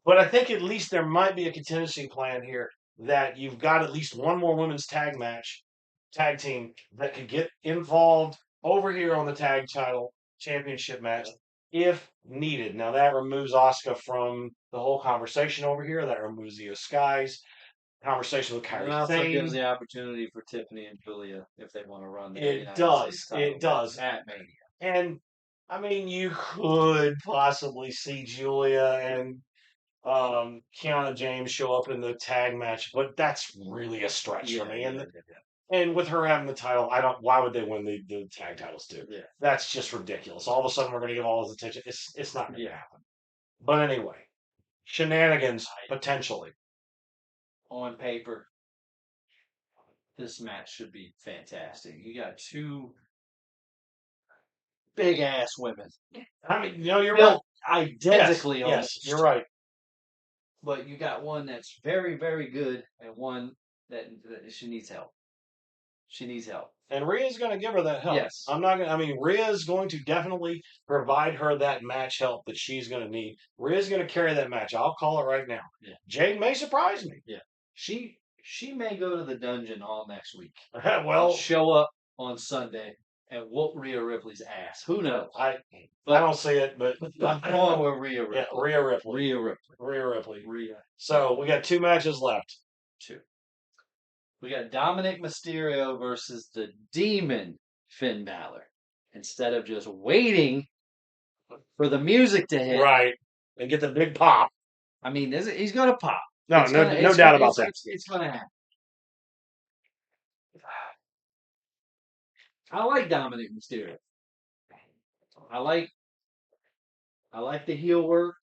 But I think at least there might be a contingency plan here that you've got at least one more women's tag team that could get involved over here on the tag title championship match if needed. Now that removes Asuka from the whole conversation over here. That removes Io Sky's conversation with And Kairi it also Sane. gives the opportunity for Tiffany and Julia if they want to run the It United does. States title It does. at Mania. And I mean, you could possibly see Julia and Kiana James show up in the tag match, but that's really a stretch for me. And with her having the title, why would they win the tag titles too? Yeah. That's just ridiculous. All of a sudden we're gonna give all this attention. It's not gonna happen. But anyway, shenanigans potentially. On paper, this match should be fantastic. You got two big ass women. I mean, you're built right. Identically Yes, almost. you're right. But you got one that's very, very good and one that she needs help. She needs help. And Rhea's going to give her that help. Yes. Rhea's going to definitely provide her that match help that she's going to need. Rhea's going to carry that match. I'll call it right now. Yeah. Jade may surprise me. Yeah. She may go to the dungeon all next week. Well, show up on Sunday and whoop Rhea Ripley's ass. Who knows? I don't see it, but I'm going with Rhea Ripley. Yeah, Rhea Ripley. Rhea Ripley. Rhea Ripley. Rhea. So we got 2 matches left. 2. We got Dominic Mysterio versus the Demon Finn Balor. Instead of just waiting for the music to hit. Right. And get the big pop. I mean, he's going to pop. No doubt about that. It's going to happen. I like Dominic Mysterio. I like the heel work.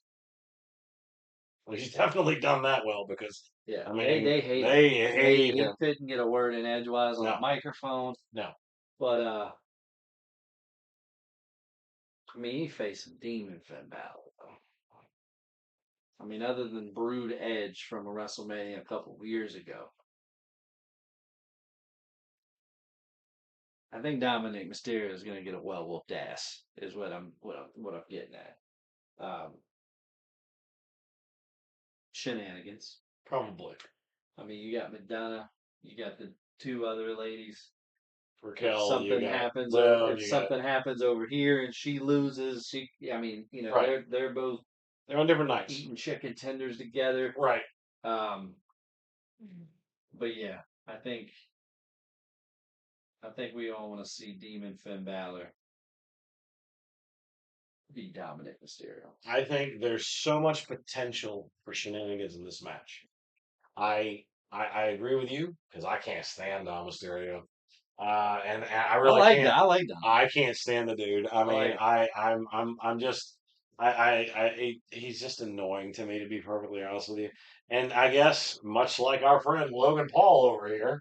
Well, he's definitely done that well because yeah, I mean they hate him. He couldn't get a word in edgewise on the microphone. No. But I mean, he faced some demon Finn Balor though. I mean, other than Brood Edge from a WrestleMania a couple of years ago. I think Dominic Mysterio is going to get a well whooped ass. Is what I'm getting at. Shenanigans, Probably. I mean, you got Madonna, you got the 2 other ladies. Raquel, something happens. If something happens over here and she loses, I mean, right. they're both they're on different nights eating chicken tenders together. Right. But yeah, I think we all want to see Demon Finn Balor beat Dominic Mysterio. I think there's so much potential for shenanigans in this match. I agree with you because I can't stand Dom Mysterio. And I really can't. I like Dom. I can't stand the dude. I mean, I'm just he's just annoying to me, to be perfectly honest with you. And I guess much like our friend Logan Paul over here,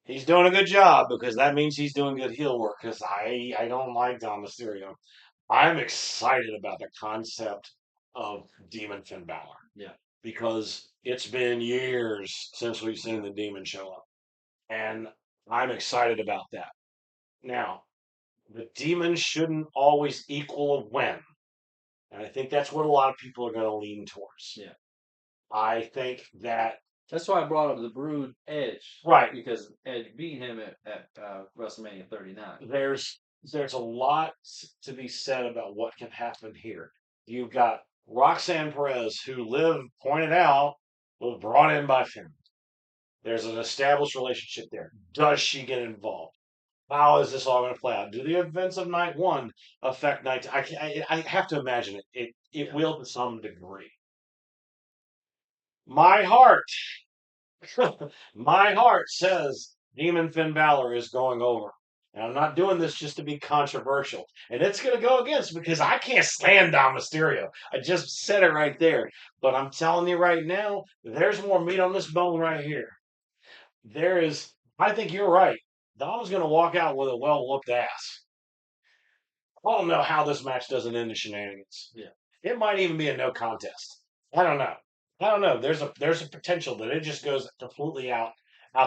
he's doing a good job because that means he's doing good heel work. Because I don't like Dom Mysterio. I'm excited about the concept of Demon Finn Balor. Yeah. Because it's been years since we've seen the Demon show up. And I'm excited about that. Now, the Demon shouldn't always equal a win. And I think that's what a lot of people are going to lean towards. Yeah. I think that's why I brought up the Brood Edge. Right. Because Edge beat him at WrestleMania 39. There's a lot to be said about what can happen here. You've got Roxanne Perez, who Liv pointed out was brought in by Finn. There's an established relationship there. Does she get involved? How is this all going to play out? Do the events of night one affect night two? I have to imagine it. It will to some degree. My heart, my heart says Demon Finn Balor is going over. And I'm not doing this just to be controversial. And it's going to go against because I can't stand Dom Mysterio. I just said it right there. But I'm telling you right now, there's more meat on this bone right here. There is, I think you're right. Dom's going to walk out with a well-whooped ass. I don't know how this match doesn't end in shenanigans. Yeah. It might even be a no contest. I don't know. I don't know. There's a potential that it just goes completely out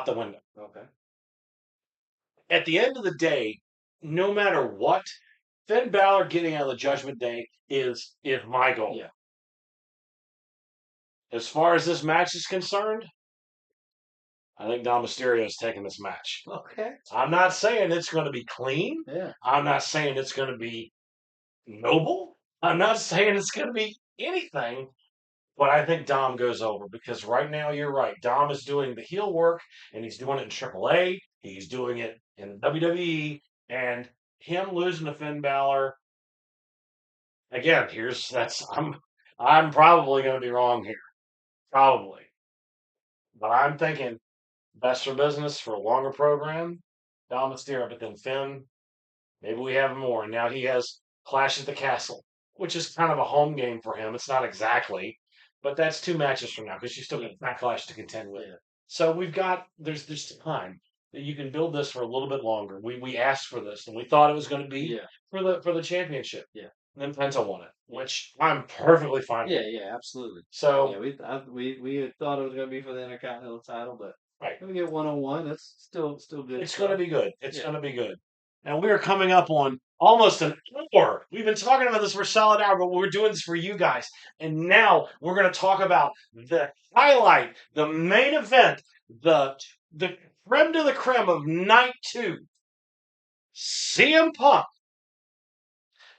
the window. Okay. At the end of the day, no matter what, Finn Balor getting out of the Judgment Day is my goal. Yeah. As far as this match is concerned, I think Dom Mysterio is taking this match. Okay. I'm not saying it's going to be clean. Yeah. I'm not saying it's going to be noble. I'm not saying it's going to be anything. But I think Dom goes over because right now you're right. Dom is doing the heel work and he's doing it in AAA. He's doing it in WWE, and him losing to Finn Balor. Again, I'm probably going to be wrong here, probably, but I'm thinking best for business for a longer program. Dom Mysterio, but then Finn. Maybe we have more, and now he has Clash at the Castle, which is kind of a home game for him. It's not exactly, but that's 2 matches from now because you still got Backlash to contend with. Yeah. So we've got there's time that you can build this for a little bit longer. We asked for this, and we thought it was going to be for the championship. Yeah. And then Penta won it, which I'm perfectly fine with. Yeah, absolutely. So yeah, we had thought it was going to be for the Intercontinental title, but right, we get 101. That's still good. it's going to be good. It's going to be good. And we are coming up on almost an hour. We've been talking about this for a solid hour, but we're doing this for you guys. And now we're going to talk about the highlight, the main event, the creme de la creme of night 2. CM Punk,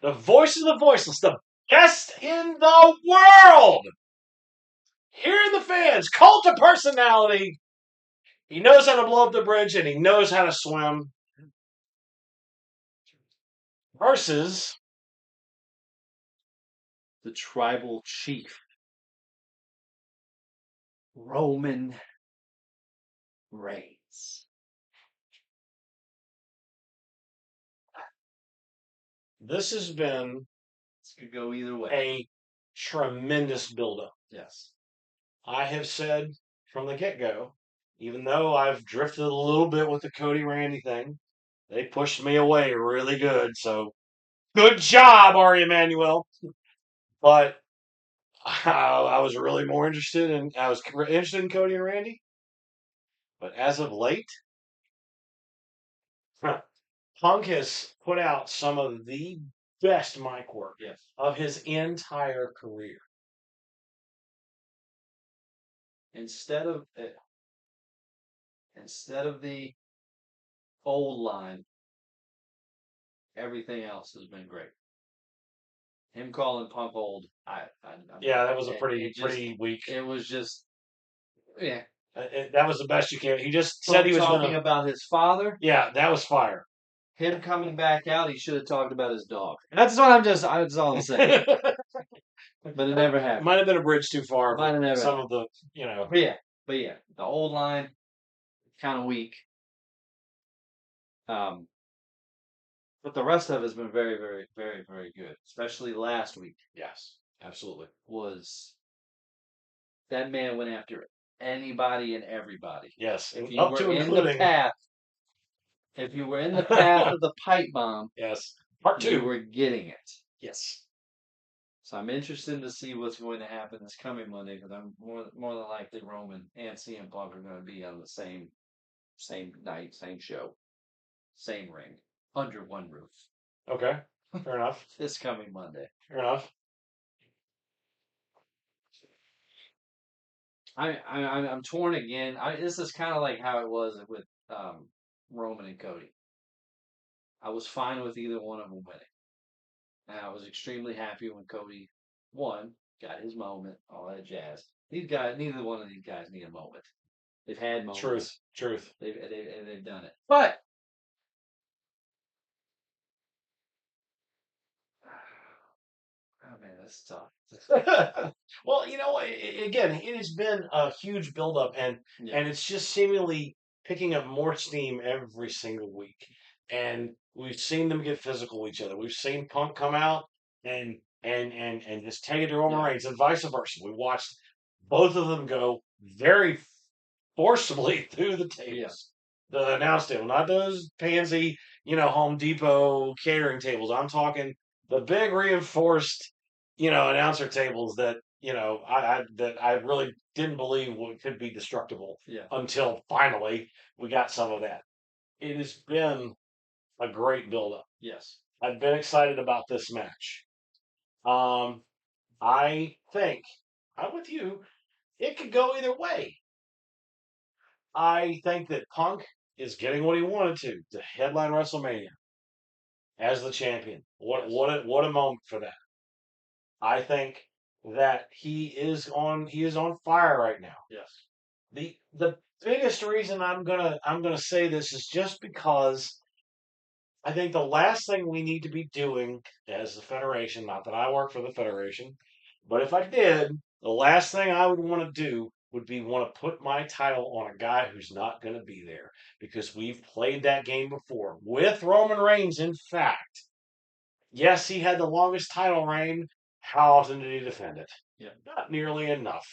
the voice of the voiceless, the best in the world. Hearing the fans, cult of personality. He knows how to blow up the bridge and he knows how to swim. Versus the tribal chief, Roman Reigns. This has been This could go either way. a tremendous buildup. Yes. I have said from the get-go, even though I've drifted a little bit with the Cody Randy thing, they pushed me away really good. So good job, Ari Emanuel. But I was really more interested in Cody and Randy. But as of late, Punk has put out some of the best mic work of his entire career. Instead of the old line, everything else has been great. Him calling Punk old, that was a pretty weak. It was just, that was the best you can. He just Punk said he was talking about his father. Yeah, that was fire. Him coming back out, he should have talked about his dog. That's what that's all I'm saying. But it never happened. Might have been a bridge too far. Might have never some happened. of the, But yeah, the old line, kind of weak. But the rest of it has been very, very, very, very good. Especially last week. Yes, absolutely. That man went after anybody and everybody. Yes, if you were in the path of the pipe bomb, yes, part 2, you were getting it. Yes. So I'm interested to see what's going to happen this coming Monday because I'm more than likely Roman and CM Punk are going to be on the same night, same show, same ring, under one roof. Okay, fair enough. This coming Monday. Fair enough. I'm torn again. This is kind of like how it was with Roman and Cody. I was fine with either one of them winning. And I was extremely happy when Cody one, got his moment, all that jazz. These guys, neither one of these guys need a moment. They've had moments. Truth. They've done it. But oh man, that's tough. Well, again, it has been a huge buildup, and Yeah. and it's just seemingly picking up more steam every single week. And we've seen them get physical with each other. We've seen Punk come out and just take it to Roman Yeah. Reigns, and vice versa. We watched both of them go very forcibly through the tables. The announce table, not those pansy, Home Depot catering tables. I'm talking the big reinforced, announcer tables that, I really didn't believe could be destructible Yeah. until finally we got some of that. It has been a great buildup. Yes. I've been excited about this match. I think I'm with you. It could go either way. I think that Punk is getting what he wanted to headline WrestleMania as the champion. What a moment for that. I think that he is on fire right now. Yes. The biggest reason I'm gonna say this is just because I think the last thing we need to be doing as the Federation, not that I work for the Federation, but if I did, the last thing I would want to do would be want to put my title on a guy who's not going to be there because we've played that game before with Roman Reigns. In fact, yes, he had the longest title reign. How often did he defend it? Yeah. Not nearly enough.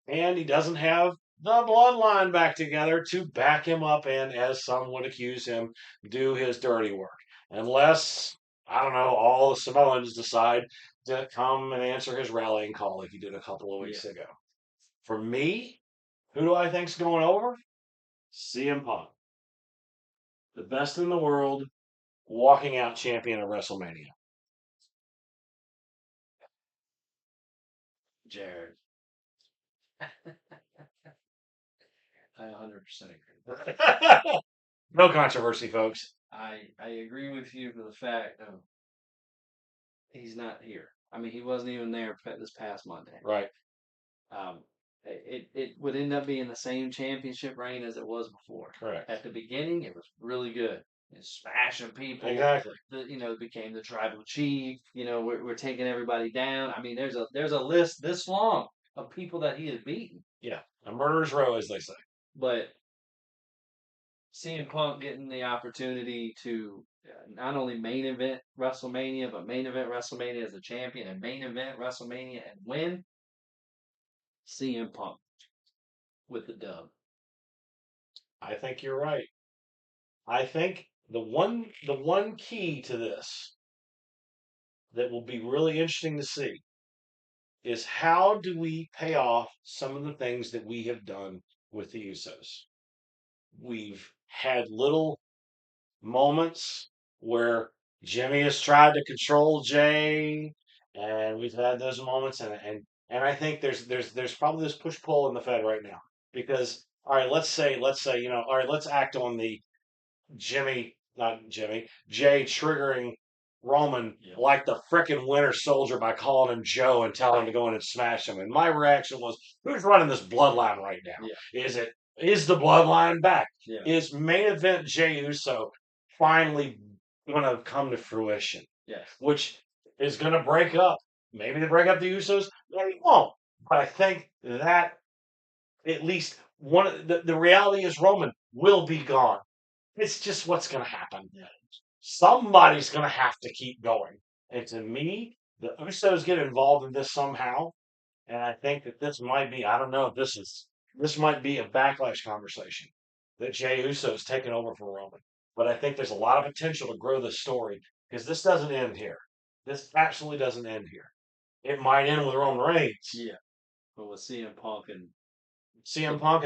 And he doesn't have the bloodline back together to back him up and, as some would accuse him, do his dirty work. Unless, I don't know, all the Samoans decide to come and answer his rallying call like he did a couple of weeks ago. For me, who do I think's going over? CM Punk. The best in the world, walking out champion of WrestleMania. Jared. I 100% agree. No controversy, folks. I agree with you for the fact of he's not here. I mean, he wasn't even there this past Monday. Right. It would end up being the same championship reign as it was before. Correct. At the beginning, it was really good. Smashing people. Exactly. It became the tribal chief. We're taking everybody down. I mean, there's a list this long of people that he has beaten. Yeah, a murderer's row, as they say. But CM Punk getting the opportunity to not only main event WrestleMania, but main event WrestleMania as a champion and main event WrestleMania and win. CM Punk with the dub. I think you're right. I think the one key to this that will be really interesting to see is how do we pay off some of the things that we have done with the Usos. We've had little moments where Jimmy has tried to control Jay, and we've had those moments, and I think there's probably this push pull in the Fed right now because all right, let's say all right, let's act on the not Jimmy, Jay triggering Roman like the frickin' Winter Soldier by calling him Joe and telling him to go in and smash him. And my reaction was, who's running this bloodline right now? Yeah. Is the bloodline back? Yeah. Is main event Jey Uso finally going to come to fruition? Yes. Which is going to break up. Maybe they break up the Usos. Maybe it won't. But I think that at least the reality is Roman will be gone. It's just what's going to happen. Yeah. Somebody's going to have to keep going. And to me, the Usos get involved in this somehow. And I think that this might be, I don't know if this might be a backlash conversation that Jey Uso's taken over for Roman. But I think there's a lot of potential to grow this story because this doesn't end here. This absolutely doesn't end here. It might end with Roman Reigns. Yeah. But with CM Punk and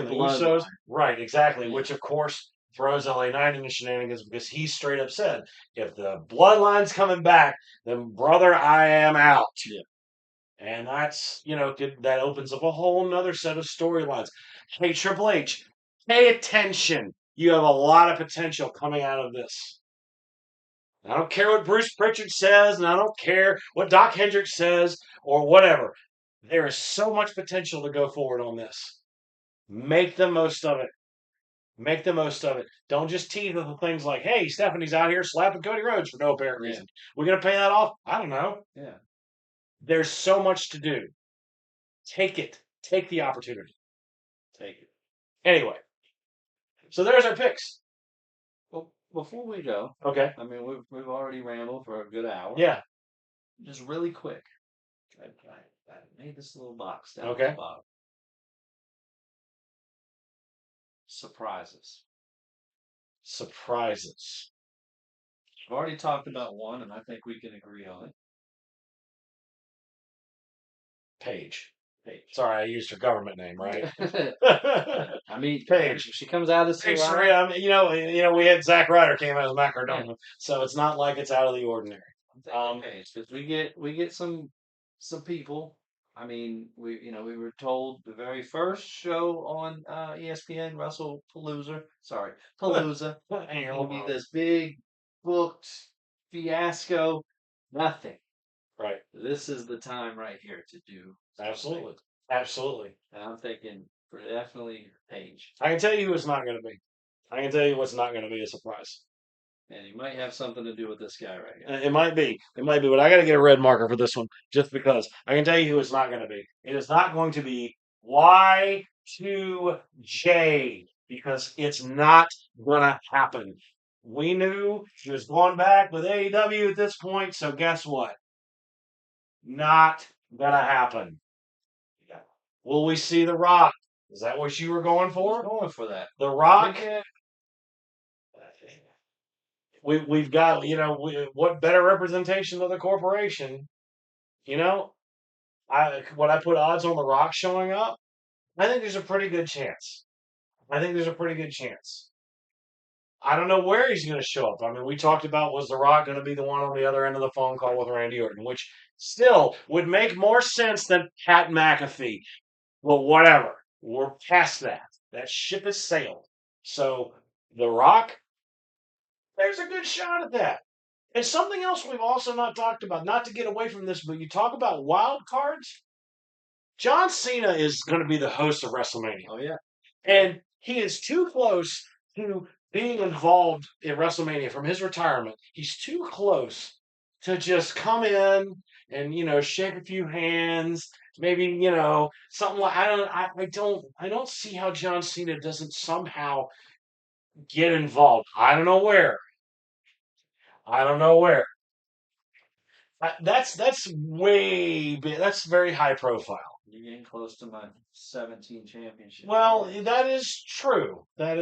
the Usos. Right, exactly. Yeah. Which, of course, throws LA Knight into shenanigans because he straight up said, if the bloodline's coming back, then brother, I am out. Yeah. And that's, that opens up a whole nother set of storylines. Hey, Triple H, pay attention. You have a lot of potential coming out of this. I don't care what Bruce Pritchard says, and I don't care what Doc Hendricks says or whatever. There is so much potential to go forward on this. Make the most of it. Make the most of it. Don't just tease with the things like, hey, Stephanie's out here slapping Cody Rhodes for no apparent reason. We're going to pay that off? I don't know. Yeah. There's so much to do. Take it. Take the opportunity. Take it. Anyway, so there's our picks. Well, before we go, Okay. I mean, we've already rambled for a good hour. Yeah. Just really quick. I made this little box down Okay. at the bottom. Surprises. Surprises. I've already talked about one, and I think we can agree on it. Paige. Paige. Sorry, I used her government name, right? I mean, Paige. if she comes out as Paige Saraya, Saraya, I mean, you know, we had Zack Ryder came out as Matt Cardona, so it's not like it's out of the ordinary. I'm thinking Paige, because we get some people. I mean, we were told the very first show on ESPN, Palooza, will be this big booked fiasco. Nothing. Right. This is the time right here to do. Absolutely. Absolutely. And I'm thinking for definitely Paige. I can tell you who it's not going to be. I can tell you what's not going to be a surprise. And he might have something to do with this guy right here. It might be. It might be, but I got to get a red marker for this one just because. I can tell you who it's not going to be. It is not going to be Y2J because it's not going to happen. We knew she was going back with AEW at this point, so guess what? Not going to happen. Will we see The Rock? Is that what you were going for? Going for that. The Rock? We've got, what better representation of the corporation? When I put odds on The Rock showing up, I think there's a pretty good chance. I don't know where he's going to show up. I mean, we talked about was The Rock going to be the one on the other end of the phone call with Randy Orton, which still would make more sense than Pat McAfee. Well, whatever. We're past that. That ship has sailed. So, The Rock, there's a good shot at that. And something else we've also not talked about, not to get away from this, but you talk about wild cards. John Cena is going to be the host of WrestleMania. Oh, yeah. And he is too close to being involved in WrestleMania from his retirement. He's too close to just come in and, shake a few hands. Maybe, something like I don't see how John Cena doesn't somehow get involved. I don't know where. That's way big. That's very high profile. You're getting close to my 17 championship. Well, that is true. But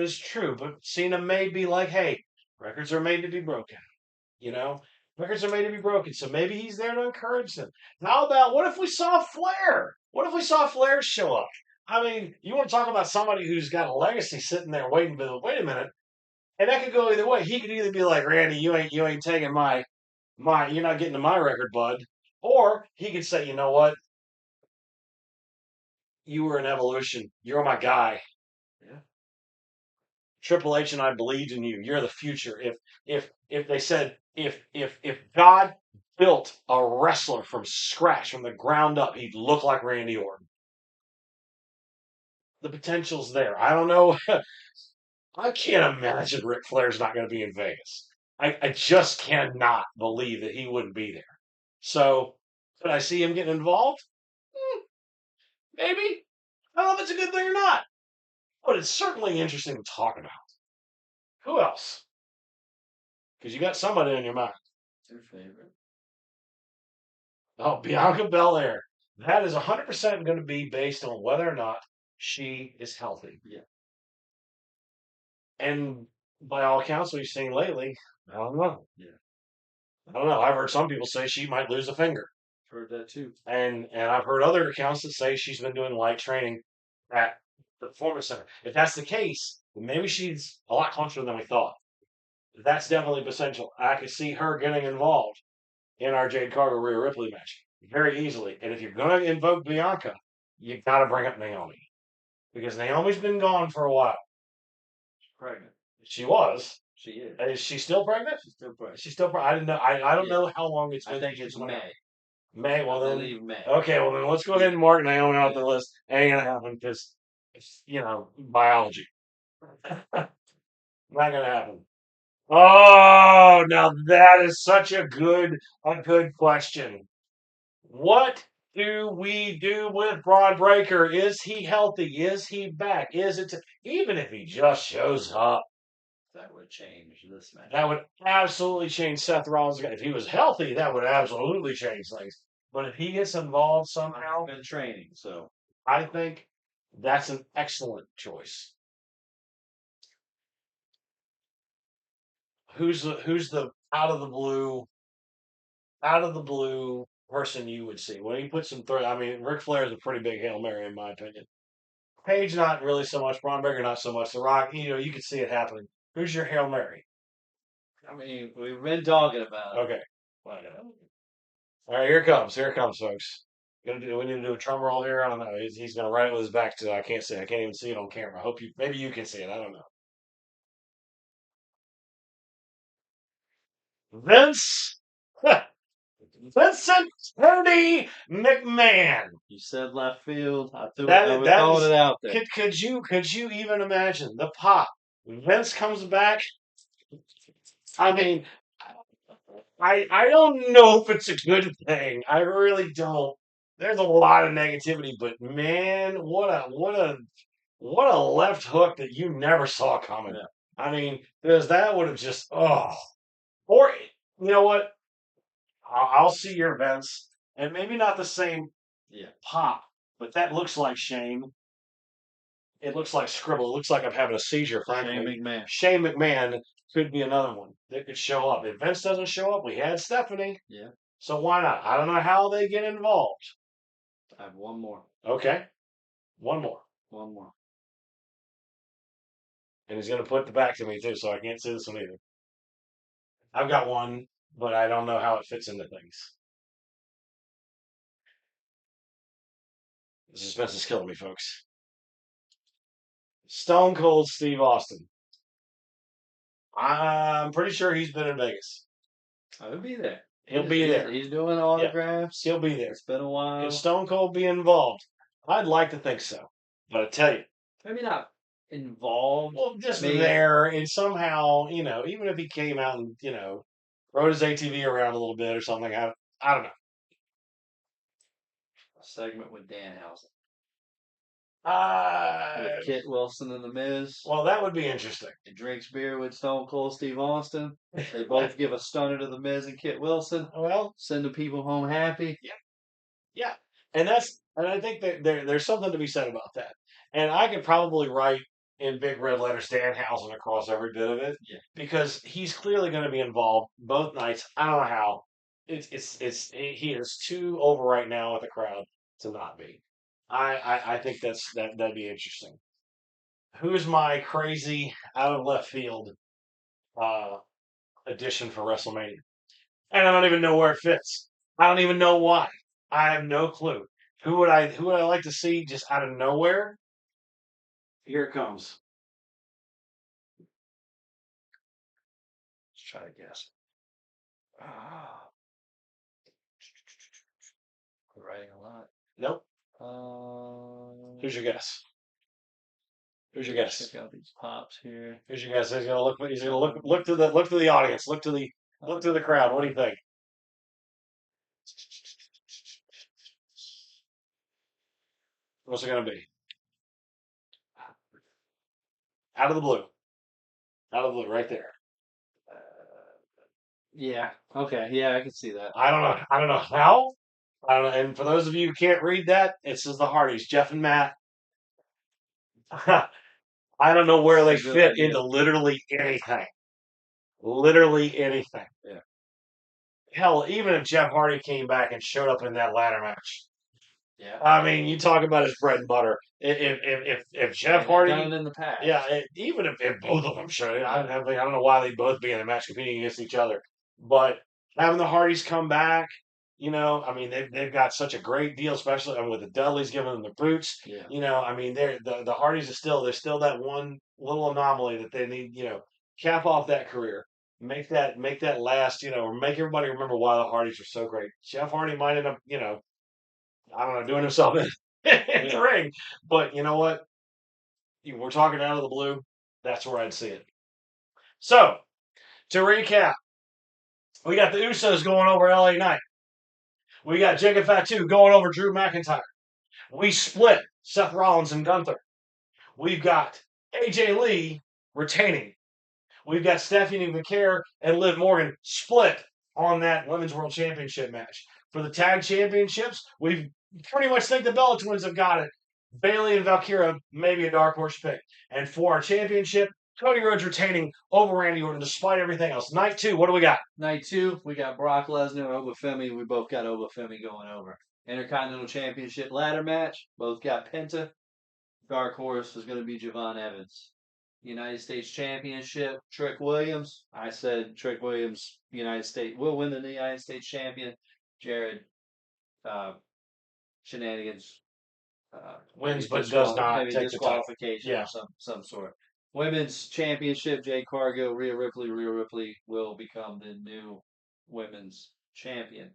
Cena may be like, hey, records are made to be broken. Records are made to be broken. So maybe he's there to encourage them. How about what if we saw Flair? What if we saw Flair show up? I mean, you want to talk about somebody who's got a legacy sitting there waiting, but wait a minute. And that could go either way. He could either be like, Randy, you ain't taking my you're not getting to my record, bud. Or he could say, you know what? You were an evolution. You're my guy. Yeah. Triple H and I believed in you. You're the future. If they said if God built a wrestler from scratch, from the ground up, he'd look like Randy Orton. The potential's there. I don't know. I can't imagine Ric Flair's not going to be in Vegas. I just cannot believe that he wouldn't be there. So, could I see him getting involved? Maybe. I don't know if it's a good thing or not. But it's certainly interesting to talk about. Who else? Because you got somebody in your mind. Your favorite? Oh, Bianca Belair. That is 100% going to be based on whether or not she is healthy. Yeah. And by all accounts we've seen lately, I don't know. Yeah. I don't know. I've heard some people say she might lose a finger. Heard that too. And I've heard other accounts that say she's been doing light training at the Performance Center. If that's the case, then maybe she's a lot closer than we thought. That's definitely potential. I could see her getting involved in our Jade Carter Rhea Ripley match very easily. And if you're going to invoke Bianca, you got to bring up Naomi because Naomi's been gone for a while. She's pregnant. She was. She is. Is she still pregnant? She's still pregnant. She's still pregnant. I didn't know. I don't know how long it's been. I think since it's she's been out. May. May. Well I then. believe May. Okay. Well then, let's go ahead and mark Naomi off the list. Ain't gonna happen because biology. Not gonna happen. Oh, now that is such a good question. What do we do with Braun Breaker? Is he healthy? Is he back? Is it even if he just shows up? That would change this match. That would absolutely change Seth Rollins. If he was healthy, that would absolutely change things. But if he gets involved somehow, Been training, so I think that's an excellent choice. Who's the out of the blue person you would see? When you put some I mean, Ric Flair is a pretty big Hail Mary in my opinion. Paige not really so much. Braun Breaker not so much. The Rock, you can see it happening. Who's your Hail Mary? I mean, we've been talking about it. Okay. All right, here it comes. Here it comes, folks. We need to do a drum roll here. I don't know. He's going to write it with his back to. I can't see. I can't even see it on camera. I hope maybe you can see it. I don't know. Vincent Tony McMahon. You said left field. I threw That it out there. Could you even imagine the pop? Vince comes back. I mean, I don't know if it's a good thing. I really don't. There's a lot of negativity, but man, what a left hook that you never saw coming. Yeah. I mean, because that would have just or you know what? I'll see your events, and maybe not the same pop, but that looks like Shane. It looks like scribble. It looks like I'm having a seizure, frankly. Shane McMahon could be another one that could show up. If Vince doesn't show up, we had Stephanie. Yeah. So why not? I don't know how they get involved. I have one more. Okay. One more. One more. And he's going to put the back to me, too, so I can't see this one either. I've got one, but I don't know how it fits into things. The suspense is killing me, folks. Stone Cold Steve Austin. I'm pretty sure he's been in Vegas. I'll be there. He'll be there. He's doing autographs. He'll be there. It's been a while. Can Stone Cold be involved? I'd like to think so. But I tell you. Maybe not involved. Well, just there and somehow, even if he came out and, rode his ATV around a little bit or something, I don't know. A segment with Danhausen. With Kit Wilson and The Miz. Well, that would be interesting. He drinks beer with Stone Cold Steve Austin. They both give a stunner to The Miz and Kit Wilson. Well, send the people home happy. Yeah. And I think that there's something to be said about that. And I could probably write in big red letters Danhausen across every bit of it. Yeah. Because he's clearly going to be involved both nights. I don't know how. He is too over right now with the crowd to not be. I think that'd be interesting. Who's my crazy out of left field addition for WrestleMania? And I don't even know where it fits. I don't even know why. I have no clue. Who would I like to see just out of nowhere? Here it comes. Let's try to guess. We're writing a lot. Nope. Who's your guess? Who's your guess? Check out these pops here. Who's your guess? He's gonna look to the audience. Look to the crowd. What do you think? What's it gonna be? Out of the blue. Out of the blue, right there. Yeah. Okay. Yeah, I can see that. I don't know how. I don't know. And for those of you who can't read that, it says the Hardys, Jeff and Matt. I don't know where they fit into literally anything. Literally anything. Yeah. Hell, even if Jeff Hardy came back and showed up in that ladder match. Yeah. I mean, you talk about his bread and butter. If Jeff Hardy done it in the past. Yeah, even if both of them showed, I don't know why they'd both be in a match competing against each other. But having the Hardys come back, I mean, they've got such a great deal, especially with the Dudleys giving them the boots. Yeah. I mean, the Hardys they're still that one little anomaly that they need, cap off that career. Make that last, or make everybody remember why the Hardys are so great. Jeff Hardy might end up, I don't know, doing himself in the ring. But you know what? We're talking out of the blue. That's where I'd see it. So, to recap, we got the Usos going over LA Knight. We got Jacob Fatu going over Drew McIntyre. We split Seth Rollins and Gunther. We've got AJ Lee retaining. We've got Stephanie McCare and Liv Morgan split on that Women's World Championship match. For the tag championships, we pretty much think the Bella Twins have got it. Bayley and Valkyria, maybe a dark horse pick. And for our championship, Cody Rhodes retaining over Randy Orton despite everything else. Night 2, what do we got? Night 2, we got Brock Lesnar, Obafemi. We both got Obafemi going over. Intercontinental Championship ladder match, both got Penta. Dark horse is going to be Javon Evans. United States Championship, Trick Williams. I said Trick Williams, United States, will win the United States Champion. Jared, shenanigans. Wins, but does not maybe take disqualification of some sort. Women's Championship, Jade Cargill, Rhea Ripley. Rhea Ripley will become the new women's champion.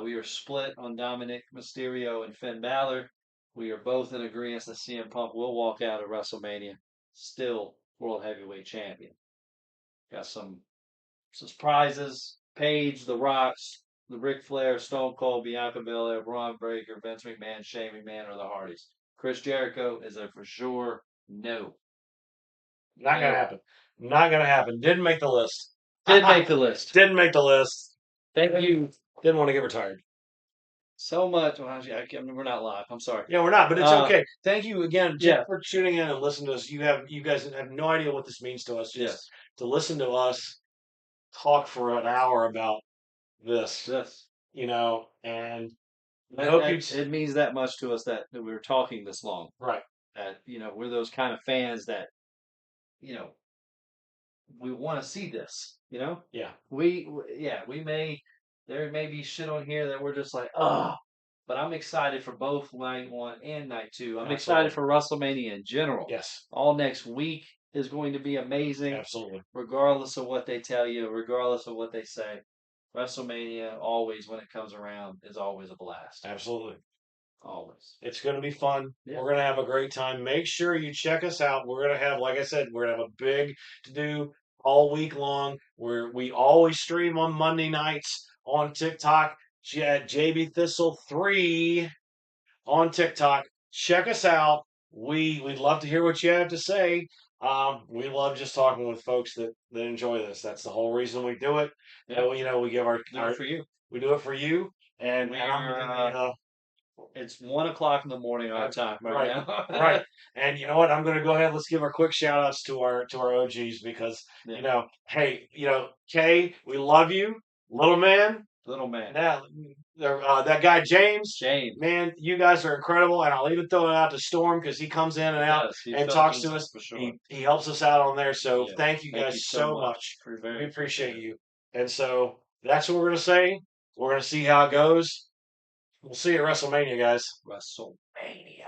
We are split on Dominic Mysterio and Finn Balor. We are both in agreement that CM Punk will walk out of WrestleMania still World Heavyweight Champion. Got some surprises. Paige, The Rocks, the Ric Flair, Stone Cold, Bianca Belair, Braun Breaker, Vince McMahon, Shane McMahon, or the Hardys. Chris Jericho is a for sure no. Not going to happen. Not going to happen. Didn't make the list. Did make the list. Didn't make the list. Thank you. Didn't want to get retired. So much. Well, we're not live. I'm sorry. Yeah, we're not, but it's okay. Thank you again for tuning in and listening to us. You guys have no idea what this means to us. Just to listen to us talk for an hour about this. Yes. And it means that much to us that we were talking this long. Right. That we're those kind of fans that we want to see this. Yeah. There may be shit on here that we're just like, oh, but I'm excited for both night 1 and night 2. I'm excited for WrestleMania in general. Yes. All next week is going to be amazing. Absolutely. Regardless of what they tell you, regardless of what they say, WrestleMania always, when it comes around, is always a blast. Absolutely. Always. It's going to be fun. Yeah. We're going to have a great time. Make sure you check us out. We're going to have, like I said, we're going to have a big to-do all week long. We always stream on Monday nights on TikTok. JB Thistle 3 on TikTok. Check us out. We'd love to hear what you have to say. We love just talking with folks that enjoy this. That's the whole reason we do it. Yeah. We give our for you. We do it for you. And it's 1:00 in the morning our time right now. Right. And you know what? I'm going to go ahead. Let's give our quick shout outs to our OGs because hey, Kay, we love you, little man. Now, that guy James, man, you guys are incredible, and I'll even throw it out to Storm because he comes in and out and talks to us. Sure. He helps us out on there. So thank you guys so much. We appreciate you. And so that's what we're going to say. We're going to see how it goes. We'll see you at WrestleMania, guys. WrestleMania.